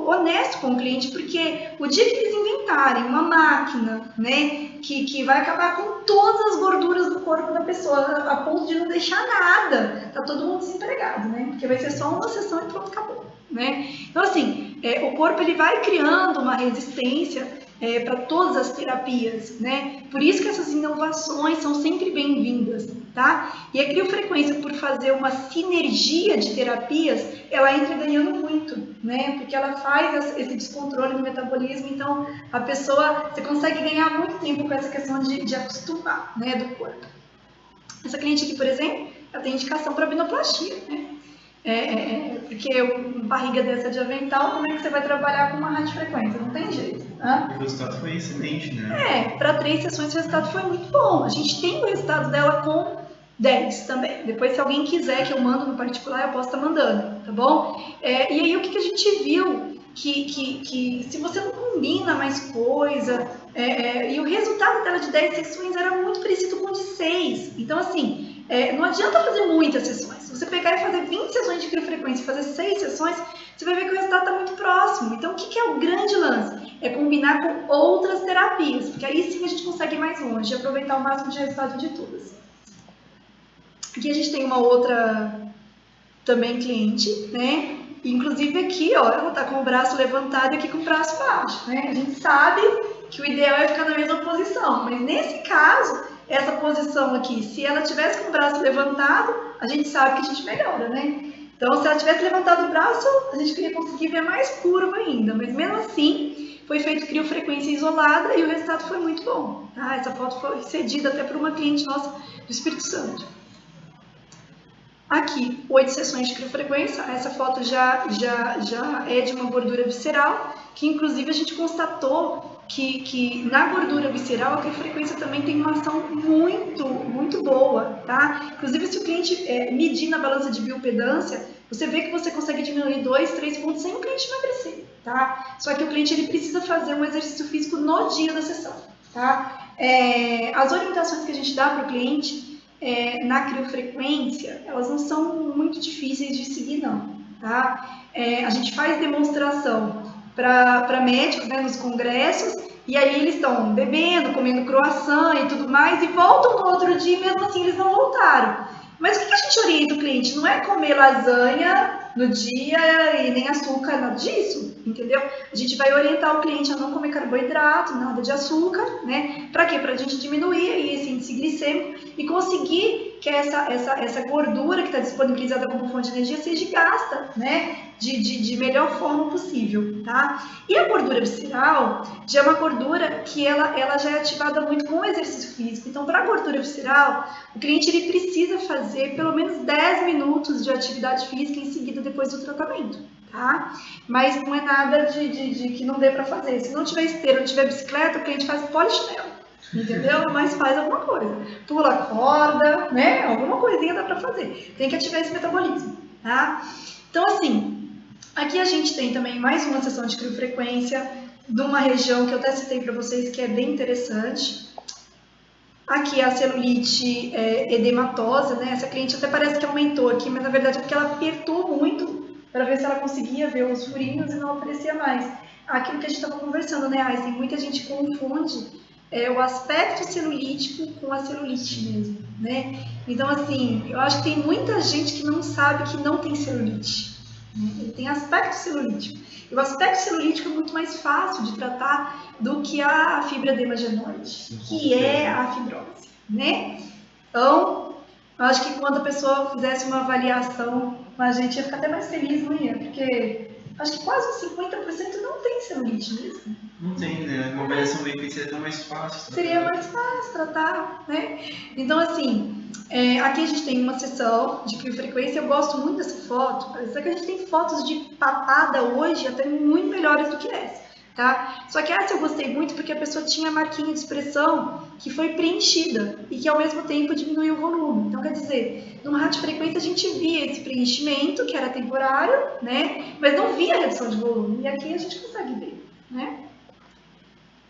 honesto com o cliente, porque o dia que eles inventarem uma máquina, né, que vai acabar com todas as gorduras do corpo da pessoa, a ponto de não deixar nada, tá todo mundo desempregado, né? Porque vai ser só uma sessão e pronto, acabou, né? Então, assim, o corpo ele vai criando uma resistência para todas as terapias, né? Por isso que essas inovações são sempre bem-vindas, tá? E a criofrequência, por fazer uma sinergia de terapias, ela entra ganhando muito, né? Porque ela faz esse descontrole do metabolismo, então a pessoa, você consegue ganhar muito tempo com essa questão de acostumar, né, do corpo. Essa cliente aqui, por exemplo, ela tem indicação para abdominoplastia, né? Porque uma barriga dessa de avental, como é que você vai trabalhar com uma radiofrequência? Não tem jeito. Né? O resultado foi excelente, né? Para 3 sessões o resultado foi muito bom. A gente tem o resultado dela com 10 também. Depois, se alguém quiser que eu mando no particular, eu posso estar mandando, tá bom? E aí, o que a gente viu? Que se você não combina mais coisa, e o resultado dela de 10 sessões era muito parecido com o de 6. Então, assim, não adianta fazer muitas sessões. Se você pegar e fazer 20 sessões de criofrequência e fazer 6 sessões, você vai ver que o resultado está muito próximo. Então, o que é o grande lance? É combinar com outras terapias, porque aí sim a gente consegue ir mais longe e aproveitar o máximo de resultado de todas. Aqui a gente tem uma outra também cliente, né? Inclusive aqui, ó, ela tá com o braço levantado e aqui com o braço baixo, né? A gente sabe que o ideal é ficar na mesma posição, mas nesse caso, essa posição aqui, se ela tivesse com o braço levantado, a gente sabe que a gente melhora, né? Então, se ela tivesse levantado o braço, a gente ia conseguir ver mais curva ainda, mas mesmo assim, foi feito criofrequência isolada e o resultado foi muito bom, tá? Essa foto foi cedida até por uma cliente nossa do Espírito Santo. Aqui, 8 sessões de criofrequência, essa foto já é de uma gordura visceral, que inclusive a gente constatou que na gordura visceral a criofrequência também tem uma ação muito boa, tá? Inclusive, se o cliente medir na balança de biopedância, você vê que você consegue diminuir 2, 3 pontos sem o cliente emagrecer, tá? Só que o cliente ele precisa fazer um exercício físico no dia da sessão, tá? As orientações que a gente dá para o cliente na criofrequência, elas não são muito difíceis de seguir, não, tá? A gente faz demonstração para médicos, né, nos congressos, e aí eles estão bebendo, comendo croissant e tudo mais, e voltam no outro dia e mesmo assim eles não voltaram. Mas o que a gente orienta o cliente? Não é comer lasanha no dia e nem açúcar, nada disso, entendeu? A gente vai orientar o cliente a não comer carboidrato, nada de açúcar, né? Para quê? Para a gente diminuir aí esse índice glicêmico e conseguir que essa gordura que está disponibilizada como fonte de energia seja gasta, né? De melhor forma possível, tá? E a gordura visceral já é uma gordura que ela já é ativada muito com o exercício físico. Então, para a gordura visceral, o cliente ele precisa fazer pelo menos 10 minutos de atividade física em seguida depois do tratamento, tá? Mas não é nada de que não dê para fazer. Se não tiver esteira, não tiver bicicleta, o cliente faz polichinelo, entendeu? Mas faz alguma coisa. Pula corda, né? Alguma coisinha dá para fazer. Tem que ativar esse metabolismo, tá? Então, assim, aqui a gente tem também mais uma sessão de criofrequência de uma região que eu até citei para vocês que é bem interessante. Aqui a celulite edematosa, né? Essa cliente até parece que aumentou aqui, mas na verdade é porque ela apertou muito para ver se ela conseguia ver os furinhos e não aparecia mais. Aquilo que a gente estava conversando, né, Einstein? Muita gente confunde o aspecto celulítico com a celulite mesmo, né? Então, assim, eu acho que tem muita gente que não sabe que não tem celulite. Ele tem aspecto celulítico. E o aspecto celulítico é muito mais fácil de tratar do que a fibroedema genoide, que é a fibrose, né? Então, eu acho que quando a pessoa fizesse uma avaliação, a gente ia ficar até mais feliz, não ia? Porque acho que quase 50% não tem celulite mesmo. Não tem, né? Uma avaliação bem seria mais fácil. Seria mais fácil tratar, né? Então, assim, aqui a gente tem uma sessão de criofrequência. Eu gosto muito dessa foto. Parece que a gente tem fotos de papada hoje até muito melhores do que essa, tá? Só que essa eu gostei muito porque a pessoa tinha a marquinha de expressão que foi preenchida e que ao mesmo tempo diminuiu o volume. Então, quer dizer, numa radiofrequência a gente via esse preenchimento, que era temporário, né? Mas não via a redução de volume. E aqui a gente consegue ver, né?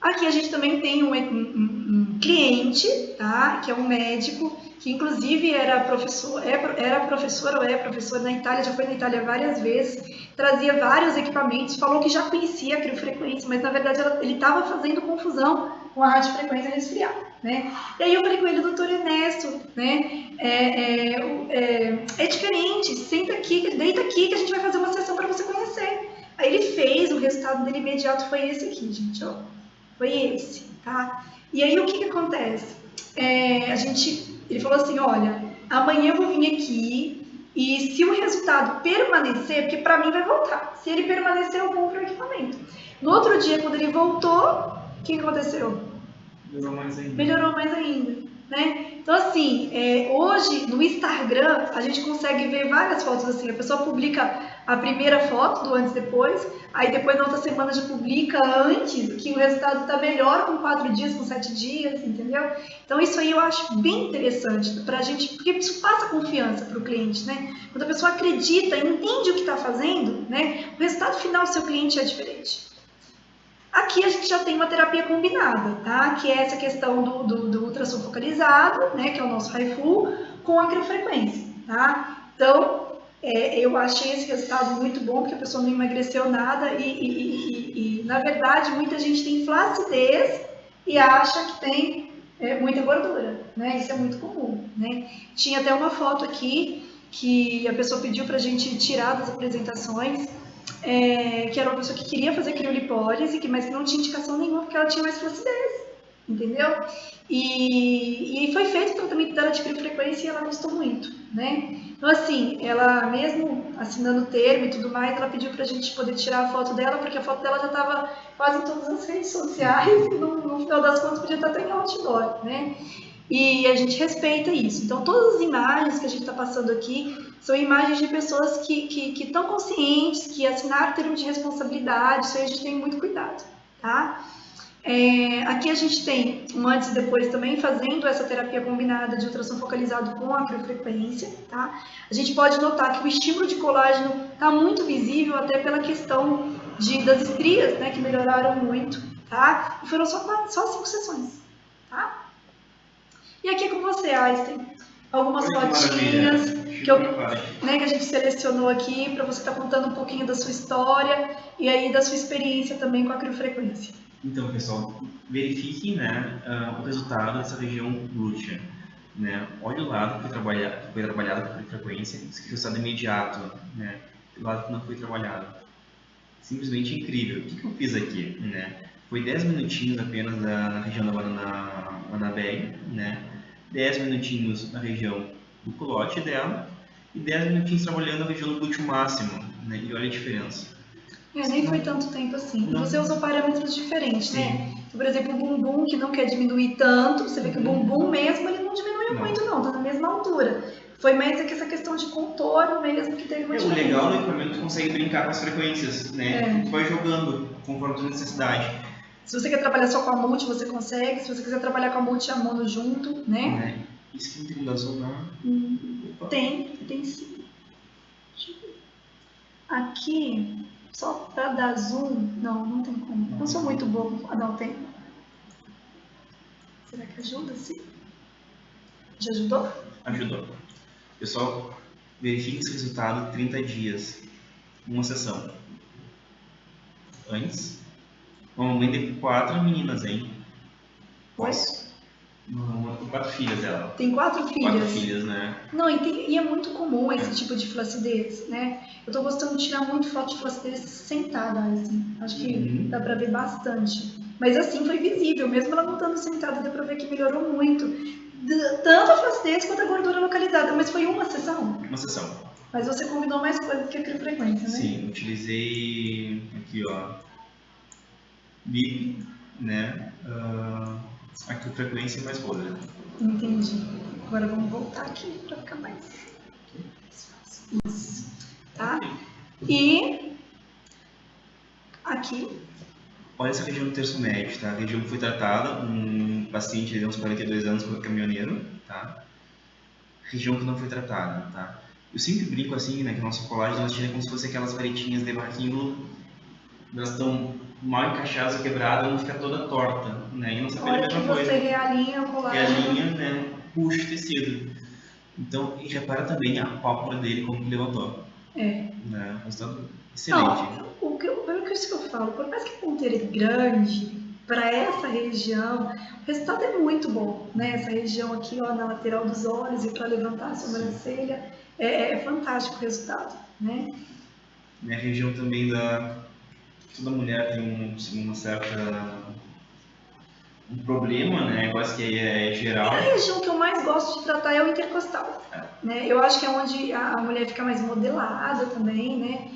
Aqui a gente também tem um cliente, tá? Que é um médico, que inclusive era professor ou é professor na Itália, já foi na Itália várias vezes, trazia vários equipamentos, falou que já conhecia a criofrequência, mas na verdade ele estava fazendo confusão com a radiofrequência resfriada, né? E aí eu falei com ele, doutor Ernesto, né? É diferente, senta aqui, deita aqui que a gente vai fazer uma sessão para você conhecer. Aí ele fez, o resultado dele imediato foi esse aqui, gente, ó. Foi esse, tá? E aí o que acontece? Ele falou assim, olha, amanhã eu vou vir aqui e se o resultado permanecer, porque para mim vai voltar, se ele permanecer eu compro o equipamento. No outro dia, quando ele voltou, o que aconteceu? Melhorou mais ainda. Melhorou mais ainda, né? Então, assim, hoje no Instagram a gente consegue ver várias fotos assim. A pessoa publica a primeira foto do antes e depois, aí depois na outra semana já publica antes, que o resultado está melhor com 4 dias, com 7 dias, entendeu? Então, isso aí eu acho bem interessante pra gente, porque isso passa confiança para o cliente, né? Quando a pessoa acredita, entende o que está fazendo, né? O resultado final do seu cliente é diferente. Aqui a gente já tem uma terapia combinada, tá? Que é essa questão do ultrassom focalizado, né? Que é o nosso HIFU, com a criofrequência, tá? Então, eu achei esse resultado muito bom, porque a pessoa não emagreceu nada e na verdade, muita gente tem flacidez e acha que tem muita gordura, né? Isso é muito comum, né? Tinha até uma foto aqui que a pessoa pediu pra gente tirar das apresentações, que era uma pessoa que queria fazer criolipólise, mas que não tinha indicação nenhuma porque ela tinha mais flacidez, entendeu? E foi feito o tratamento dela de criofrequência e ela gostou muito, né? Então, assim, ela mesmo assinando o termo e tudo mais, ela pediu pra gente poder tirar a foto dela, porque a foto dela já estava quase em todas as redes sociais e no final das contas podia estar até em outdoor, né? E a gente respeita isso. Então, todas as imagens que a gente está passando aqui são imagens de pessoas que estão conscientes, que assinaram termo de responsabilidade, isso aí a gente tem muito cuidado, tá? Aqui a gente tem um antes e depois também fazendo essa terapia combinada de ultrassom focalizado com a criofrequência, tá? A gente pode notar que o estímulo de colágeno está muito visível até pela questão das estrias, né, que melhoraram muito, tá? E foram só 5 sessões, tá? E aqui com você, Einstein, algumas fotinhas que a gente selecionou aqui para você estar contando um pouquinho da sua história e aí da sua experiência também com a criofrequência. Então, pessoal, verifiquem, né, o resultado dessa região glútea. Né? Olha o lado que foi trabalhado com frequência, esse resultado imediato, né? O lado que não foi trabalhado. Simplesmente incrível. O que eu fiz aqui? Né? Foi 10 minutinhos apenas na região da Guanabara, né? 10 minutinhos na região do culote dela e 10 minutinhos trabalhando na região do glúteo máximo, né? E olha a diferença. Nem foi tanto tempo assim. Não. Você usou parâmetros diferentes, Sim. Né? Por exemplo, o bumbum, que não quer diminuir tanto, você vê que o bumbum mesmo ele não diminuiu muito não, tá na mesma altura. Foi mais essa questão de contorno mesmo que teve uma diferença. O legal do equipamento consegue brincar com as frequências, né? Tu vai jogando conforme a tua necessidade. Se você quer trabalhar só com a multi, você consegue. Se você quiser trabalhar com a multi e a mono junto, né? Isso não tem como dar zoom, não? Tem sim. Aqui, só para dar zoom, não tem como. Não sou muito boa com... não, tem. Será que ajuda, sim? Já ajudou? Ajudou. Pessoal, verifique esse resultado 30 dias. Uma sessão. Antes. Uma mãe de 4 meninas, hein? Pois? Tem 4 filhas dela. Tem 4 filhas? 4 filhas, né? Não, e é muito comum esse tipo de flacidez, né? Eu tô gostando de tirar muito foto de flacidez sentada, assim. Acho que dá pra ver bastante. Mas assim, foi visível. Mesmo ela não estando sentada, deu pra ver que melhorou muito. Tanto a flacidez quanto a gordura localizada. Mas foi uma sessão? Uma sessão. Mas você combinou mais coisas que a criofrequência, né? Sim, utilizei aqui, ó, BIP, né? A criofrequência e mais roller. Entendi. Agora vamos voltar aqui para ficar mais fácil. Isso. Tá? E aqui. Olha essa região do terço médio, tá? A região que foi tratada, um paciente de uns 42 anos com caminhoneiro, tá? Região que não foi tratada, tá? Eu sempre brinco assim, né, que a nossa colagem nós tira como se fosse aquelas varetinhas de barquinho, elas estão mal encaixadas ou quebradas, não fica toda torta, né? E não sabe a mesma coisa. Você realinha a colagem. Realinha, né? Puxa o tecido. Então, e repara também a pálpebra dele como que levantou. Né? Resultado excelente. Não, isso que eu falo, por mais que a ponteira é grande, para essa região, o resultado é muito bom, né? Essa região aqui, ó, na lateral dos olhos e para levantar a sobrancelha, é fantástico o resultado, né? A região também toda mulher tem uma certa um problema, né? Negócio que é geral. E a região que eu mais gosto de tratar é o intercostal. Né? Eu acho que é onde a mulher fica mais modelada também, né?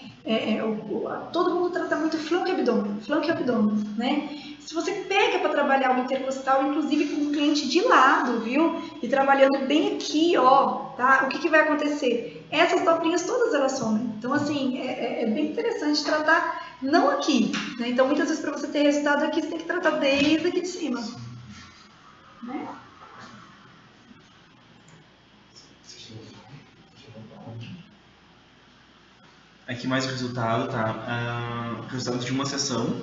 Todo mundo trata muito flanco e abdômen, né? Se você pega para trabalhar o intercostal, inclusive com um cliente de lado, viu? E trabalhando bem aqui, ó, tá? O que, que vai acontecer? Essas dobrinhas todas elas somem. Então, assim, é bem interessante tratar não aqui, né? Então, muitas vezes para você ter resultado aqui, você tem que tratar desde aqui de cima, né? Aqui mais o resultado, tá? O resultado de uma sessão.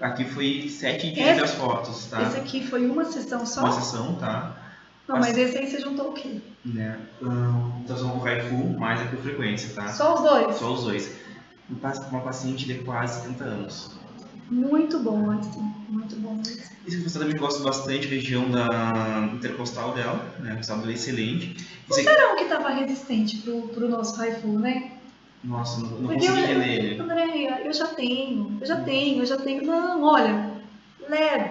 Aqui foi 7 dias das fotos, tá? Esse aqui foi uma sessão só? Uma sessão, tá? Não, mas esse aí você juntou o quê? Né? Então são o Raifu mais a frequência, tá? Só os dois? Só os dois. Uma paciente de quase 70 anos. Muito bom, Einstein. Muito bom. E você também gosta bastante da região da intercostal dela, né? O resultado é excelente. Não será um que estava resistente pro nosso Raifu, né? Nossa, não consegui ler ele. Andréia, eu já tenho. Não, olha,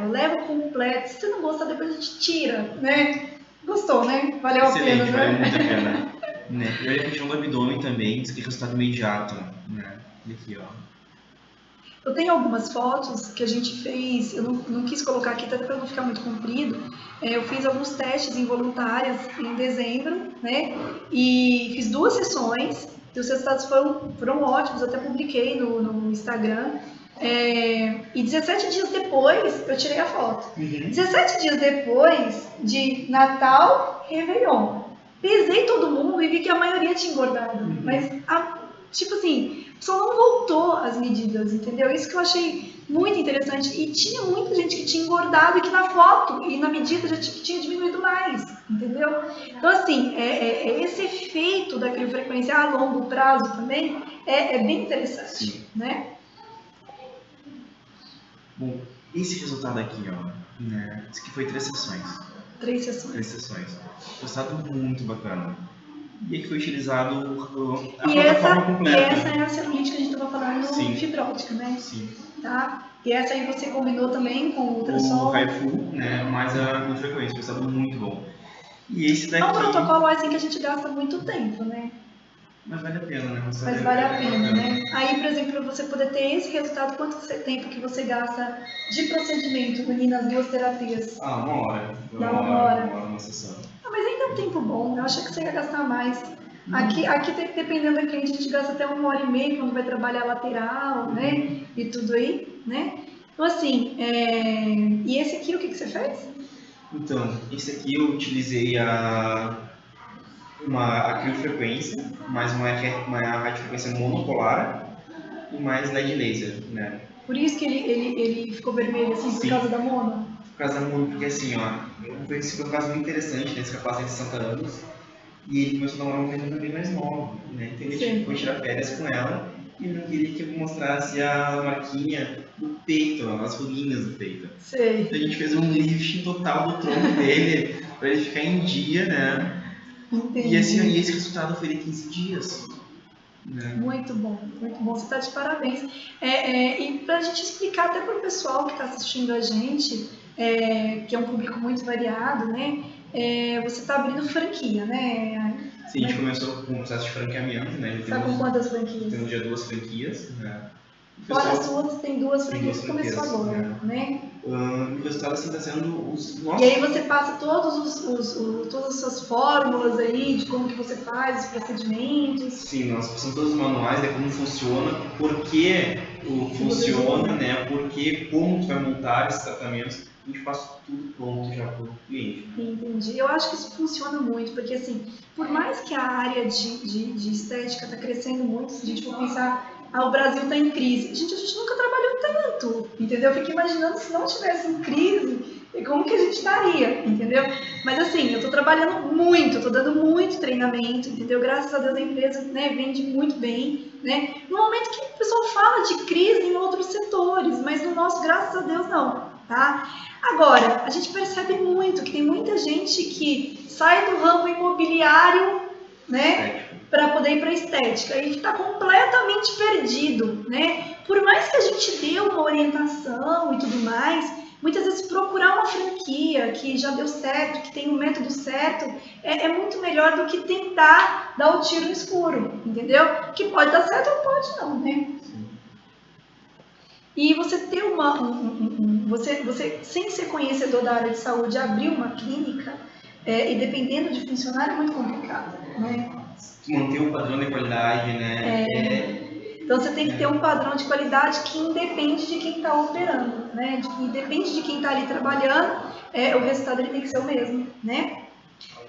leva completo. Se você não gostar, depois a gente tira, né? Gostou, né? Valeu excelente, a pena, valeu né? muito a pena. Né? E olha a região do abdômen também, diz que é resultado imediato, né? E aqui, ó. Eu tenho algumas fotos que a gente fez, eu não quis colocar aqui até para não ficar muito comprido. Eu fiz alguns testes involuntários em dezembro, né? E fiz 2 sessões e os resultados foram ótimos, até publiquei no Instagram. E 17 dias depois eu tirei a foto. 17 dias depois de Natal, Réveillon. Pesei todo mundo e vi que a maioria tinha engordado. Mas, tipo assim, só não voltou as medidas, entendeu? Isso que eu achei muito interessante. E tinha muita gente que tinha engordado e que na foto e na medida já tinha diminuído mais, entendeu? Então, assim, esse efeito da criofrequência a longo prazo também é bem interessante, sim, né? Bom, esse resultado aqui, ó, né? Isso aqui foi 3 sessões. 3 sessões. 3 sessões. Resultado muito bacana. E aqui foi utilizado a e plataforma completa. E essa é a celulite que a gente estava falando, sim, fibrótica, né? Sim. Tá? E essa aí você combinou também com o ultrassom? O Raifu, né? Mais a frequência, resultado muito bom. E esse daqui... É um protocolo assim que a gente gasta muito tempo, né? Mas vale a pena, né? Mas vale a pena, né? Aí, por exemplo, para você poder ter esse resultado, quanto tempo que você gasta de procedimento unindo as 2 terapias? Uma hora. Dá uma hora. Uma sessão. Mas ainda é um tempo bom, eu achei que você ia gastar mais. Aqui dependendo da cliente, a gente gasta até 1h30 quando vai trabalhar lateral, né? E tudo aí, né? Então, assim, e esse aqui, o que você fez? Então, esse aqui eu utilizei a criofrequência, mais uma radiofrequência monopolar e mais LED laser, né? Por isso que ele ficou vermelho, assim, por causa da mono? Por causa da mono, porque assim, ó, esse foi um caso muito interessante, nesse rapaz de 60 anos, e ele começou a namorar uma menina bem mais nova, né? Então ele foi tirar férias com ela e não queria que eu mostrasse a marquinha do peito, as ruguinhas do peito. Sei. Então a gente fez um lifting total do tronco dele, para ele ficar em dia, né? Entendi. E assim, esse resultado foi de 15 dias. Né? Muito bom, você está de parabéns. E para a gente explicar até para o pessoal que está assistindo a gente, que é um público muito variado, né? Você está abrindo franquia, né? Sim, a gente começou com o processo de franqueamento, né? Está com quantas franquias? Temos já 2 franquias, né? Fora as suas, tem 2 franquias que começou agora, né? O resultado assim está sendo os nossos... E aí você passa todas as suas fórmulas aí, de como que você faz, os procedimentos. Sim, nós passamos todos os manuais de como funciona, por que funciona, né? Como tu vai montar esses tratamentos, a gente passa tudo pronto já para o cliente. Entendi. Eu acho que isso funciona muito, porque assim, por mais que a área de estética está crescendo muito, se a gente for pensar, o Brasil está em crise. Gente, a gente nunca trabalhou tanto, entendeu? Eu fico imaginando se não tivesse em crise, como que a gente estaria, entendeu? Mas assim, eu estou trabalhando muito, estou dando muito treinamento, entendeu? Graças a Deus a empresa, né, vende muito bem, né? No momento que o pessoal fala de crise em outros setores, mas no nosso, graças a Deus, não, tá? Agora, a gente percebe muito que tem muita gente que sai do ramo imobiliário, né, para poder ir para a estética e que está completamente perdido, né? Por mais que a gente dê uma orientação e tudo mais, Muitas vezes procurar uma franquia que já deu certo, que tem um método certo, é muito melhor do que tentar dar o tiro no escuro, entendeu? Que pode dar certo ou pode não, né? E você ter você sem ser conhecedor da área de saúde, abrir uma clínica e dependendo de funcionário é muito complicado, né? Manter um padrão de qualidade, né? Então você tem que ter um padrão de qualidade que independe de quem está operando, né? Independe de quem está ali trabalhando, o resultado ele tem que ser o mesmo, né?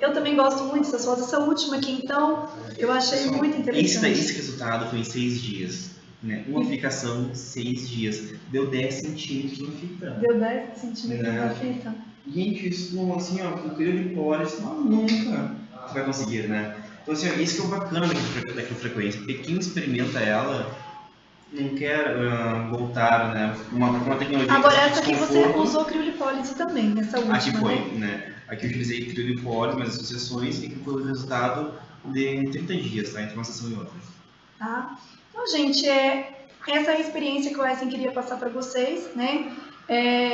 Eu também gosto muito dessa foto, essa última aqui, então eu achei muito interessante. Esse resultado foi em 6 dias. Né? Uma aplicação, 6 dias. Deu 10 centímetros na fita. Deu 10 centímetros na fita. Gente, isso assim, ó, com crivo de polis, nunca você vai conseguir, né? Então, assim, ó, isso que é o bacana da frequência, porque quem experimenta ela não quer voltar, né? Uma tecnologia. Agora, essa aqui você usou criolipólise também, nessa última, aqui foi, né? Aqui eu utilizei criolipólise, mas associações, e que foi o resultado de 30 dias, tá? Entre uma sessão e outra. Tá? Então, gente, essa é a experiência que o Eisen queria passar para vocês, né?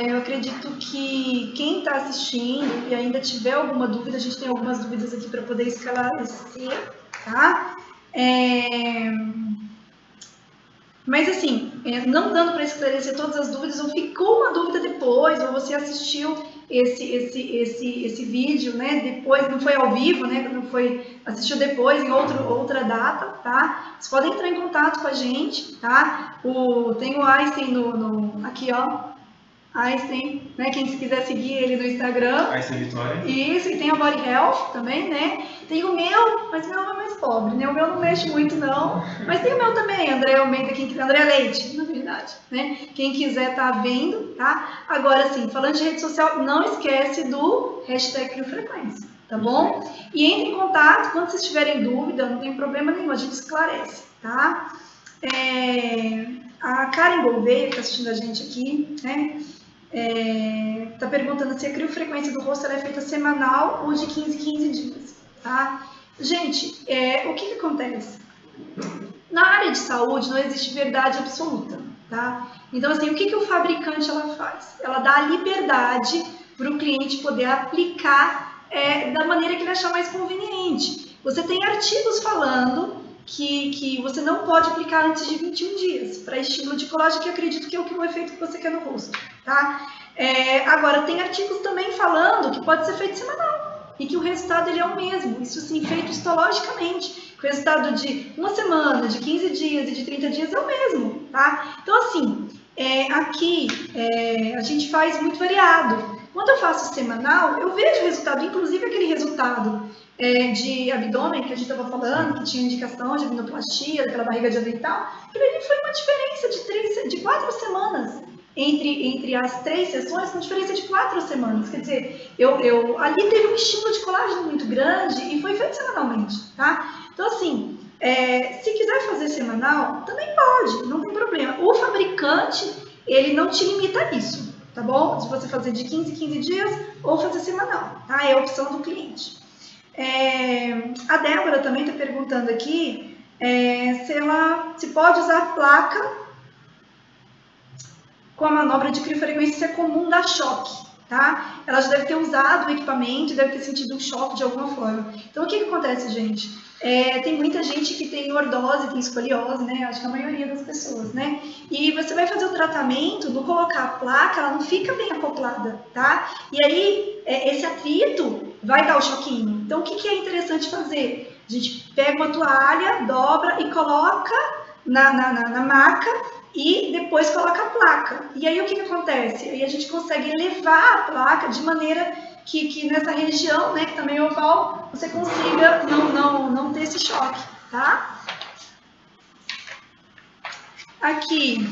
Eu acredito que quem está assistindo e ainda tiver alguma dúvida, a gente tem algumas dúvidas aqui para poder esclarecer, tá? Mas assim, não dando para esclarecer todas as dúvidas, ou ficou uma dúvida depois, ou você assistiu esse vídeo, né? Depois, não foi ao vivo, né? Não foi, assistiu depois em outra data, tá? Vocês podem entrar em contato com a gente, tá? Tem o Einstein aqui, ó. Einstein, né? Quem quiser seguir ele no Instagram. Einstein Vitória. Isso, e tem a Body Health também, né? Tem o meu, mas o meu é mais pobre, né? O meu não mexe muito, não. Mas tem o meu também, André Almeida, André Leite, na verdade, né? Quem quiser tá vendo, tá? Agora, sim, falando de rede social, não esquece do #criofrequência, tá bom? E entre em contato, quando vocês tiverem dúvida, não tem problema nenhum, a gente esclarece, tá? A Karen Gouveia, que tá assistindo a gente aqui, né? Tá perguntando se a criofrequência do rosto é feita semanal ou de 15 em 15 dias, tá? Gente, o que acontece? Na área de saúde não existe verdade absoluta, tá? Então, assim, o que o fabricante ela faz? Ela dá a liberdade para o cliente poder aplicar da maneira que ele achar mais conveniente. Você tem artigos falando que você não pode aplicar antes de 21 dias para estímulo de colágeno, que eu acredito que é o efeito que você quer no rosto, tá? Agora, tem artigos também falando que pode ser feito semanal e que o resultado ele é o mesmo, isso sim, feito histologicamente, que o resultado de uma semana, de 15 dias e de 30 dias é o mesmo, tá? Então, assim, aqui a gente faz muito variado. Quando eu faço semanal, eu vejo o resultado, inclusive aquele resultado de abdômen que a gente estava falando, que tinha indicação de abdominoplastia, daquela barriga de avental, aquilo ali foi uma diferença de 4 semanas entre as 3 sessões, com diferença de 4 semanas. Quer dizer, ali teve um estímulo de colágeno muito grande e foi feito semanalmente, tá? Então, assim, se quiser fazer semanal, também pode, não tem problema. O fabricante, ele não te limita a isso, tá bom? Se você fazer de 15 em 15 dias ou fazer semanal, tá? É a opção do cliente. A Débora também está perguntando aqui se pode usar placa com a manobra de criofrequência comum da choque, tá? Ela já deve ter usado o equipamento, deve ter sentido um choque de alguma forma. Então, o que acontece, gente? Tem muita gente que tem lordose, tem escoliose, né? Acho que a maioria das pessoas, né? E você vai fazer o tratamento, no colocar a placa, ela não fica bem acoplada, tá? E aí, esse atrito vai dar o choquinho. Então, o que é interessante fazer? A gente pega uma toalha, dobra e coloca na maca, e depois coloca a placa. E aí o que acontece? Aí a gente consegue elevar a placa de maneira que nessa região, né, que também é oval, você consiga não ter esse choque, tá? Aqui,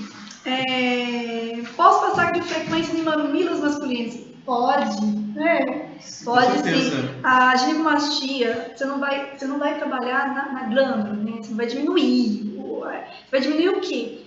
posso passar com frequência em mamilos masculinos? Pode, né? Pode sim. A ginecomastia, você não vai trabalhar na glândula, né? Você não vai diminuir. Você vai diminuir o quê?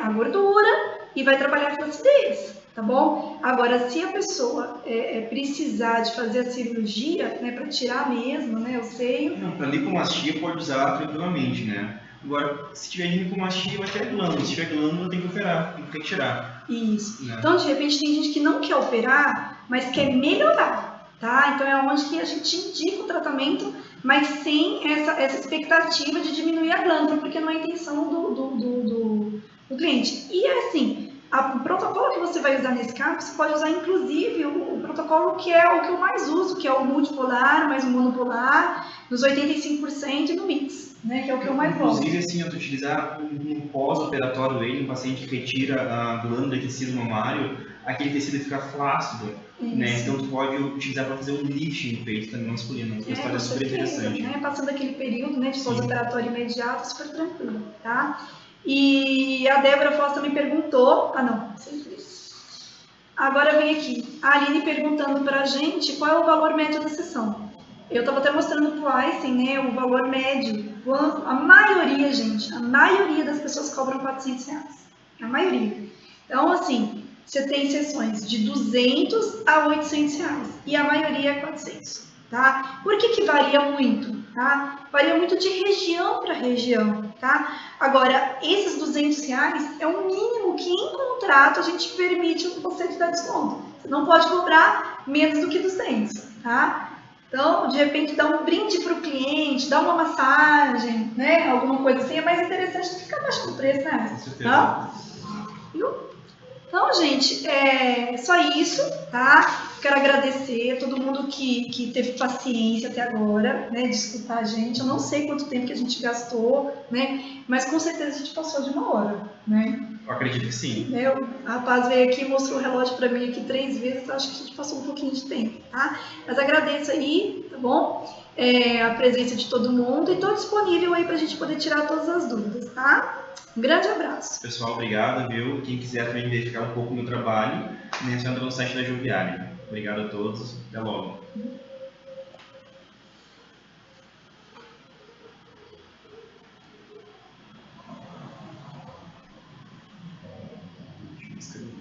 A gordura e vai trabalhar a flacidez, tá bom? Agora, se a pessoa precisar de fazer a cirurgia, né, para tirar mesmo, né, o seio... Para lipomastia pode usar tranquilamente, né? Agora, se tiver ginecomastia, vai ter glândula. Se tiver glândula, tem que operar, tem que tirar. Isso. Né? Então, de repente, tem gente que não quer operar, mas quer melhorar, tá? Então, é onde que a gente indica o tratamento, mas sem essa expectativa de diminuir a glândula, porque não é a intenção do cliente. E, assim, o protocolo que você vai usar nesse caso, você pode usar, inclusive, o protocolo que é o que eu mais uso, que é o multipolar, mais o monopolar, nos 85% e no mix, né? Que é o que eu mais gosto. Inclusive, assim, eu utilizar um pós-operatório ele, um paciente que retira a glândula de tecido mamário, aquele tecido fica flácido, né? Então, tu pode utilizar para fazer um lifting no peito também masculino. Isso é super interessante. Né? Passando aquele período, né, de pós-operatório imediato, super tranquilo, tá? E a Débora Foz também perguntou, agora vem aqui, a Aline perguntando pra gente qual é o valor médio da sessão. Eu estava até mostrando pro Einstein, né, o valor médio. A maioria, gente, a maioria das pessoas cobram R$400. A maioria. Então, assim, você tem sessões de 200 a R$800 e a maioria é 400, tá? Por que varia muito, tá? Varia muito de região para região, tá? Agora, esses R$200 é o mínimo que em contrato a gente permite você te dar desconto. Você não pode cobrar menos do que 200, tá? Então, de repente, dar um brinde para o cliente, dar uma massagem, né? Alguma coisa assim, é mais interessante do que ficar baixando o preço, né? Com certeza. Então, gente, é só isso, tá? Quero agradecer a todo mundo que teve paciência até agora, né? Desculpar a gente, eu não sei quanto tempo que a gente gastou, né? Mas com certeza a gente passou de 1 hora, né? Eu acredito que sim. O rapaz veio aqui e mostrou o relógio para mim aqui 3 vezes, então acho que a gente passou um pouquinho de tempo, tá? Mas agradeço aí, tá bom? A presença de todo mundo e estou disponível aí para a gente poder tirar todas as dúvidas, tá? Um grande abraço. Pessoal, obrigado, viu? Quem quiser também verificar um pouco o meu trabalho, você entra no site da Jovialha. Obrigado a todos, até logo. Deixa eu escrever.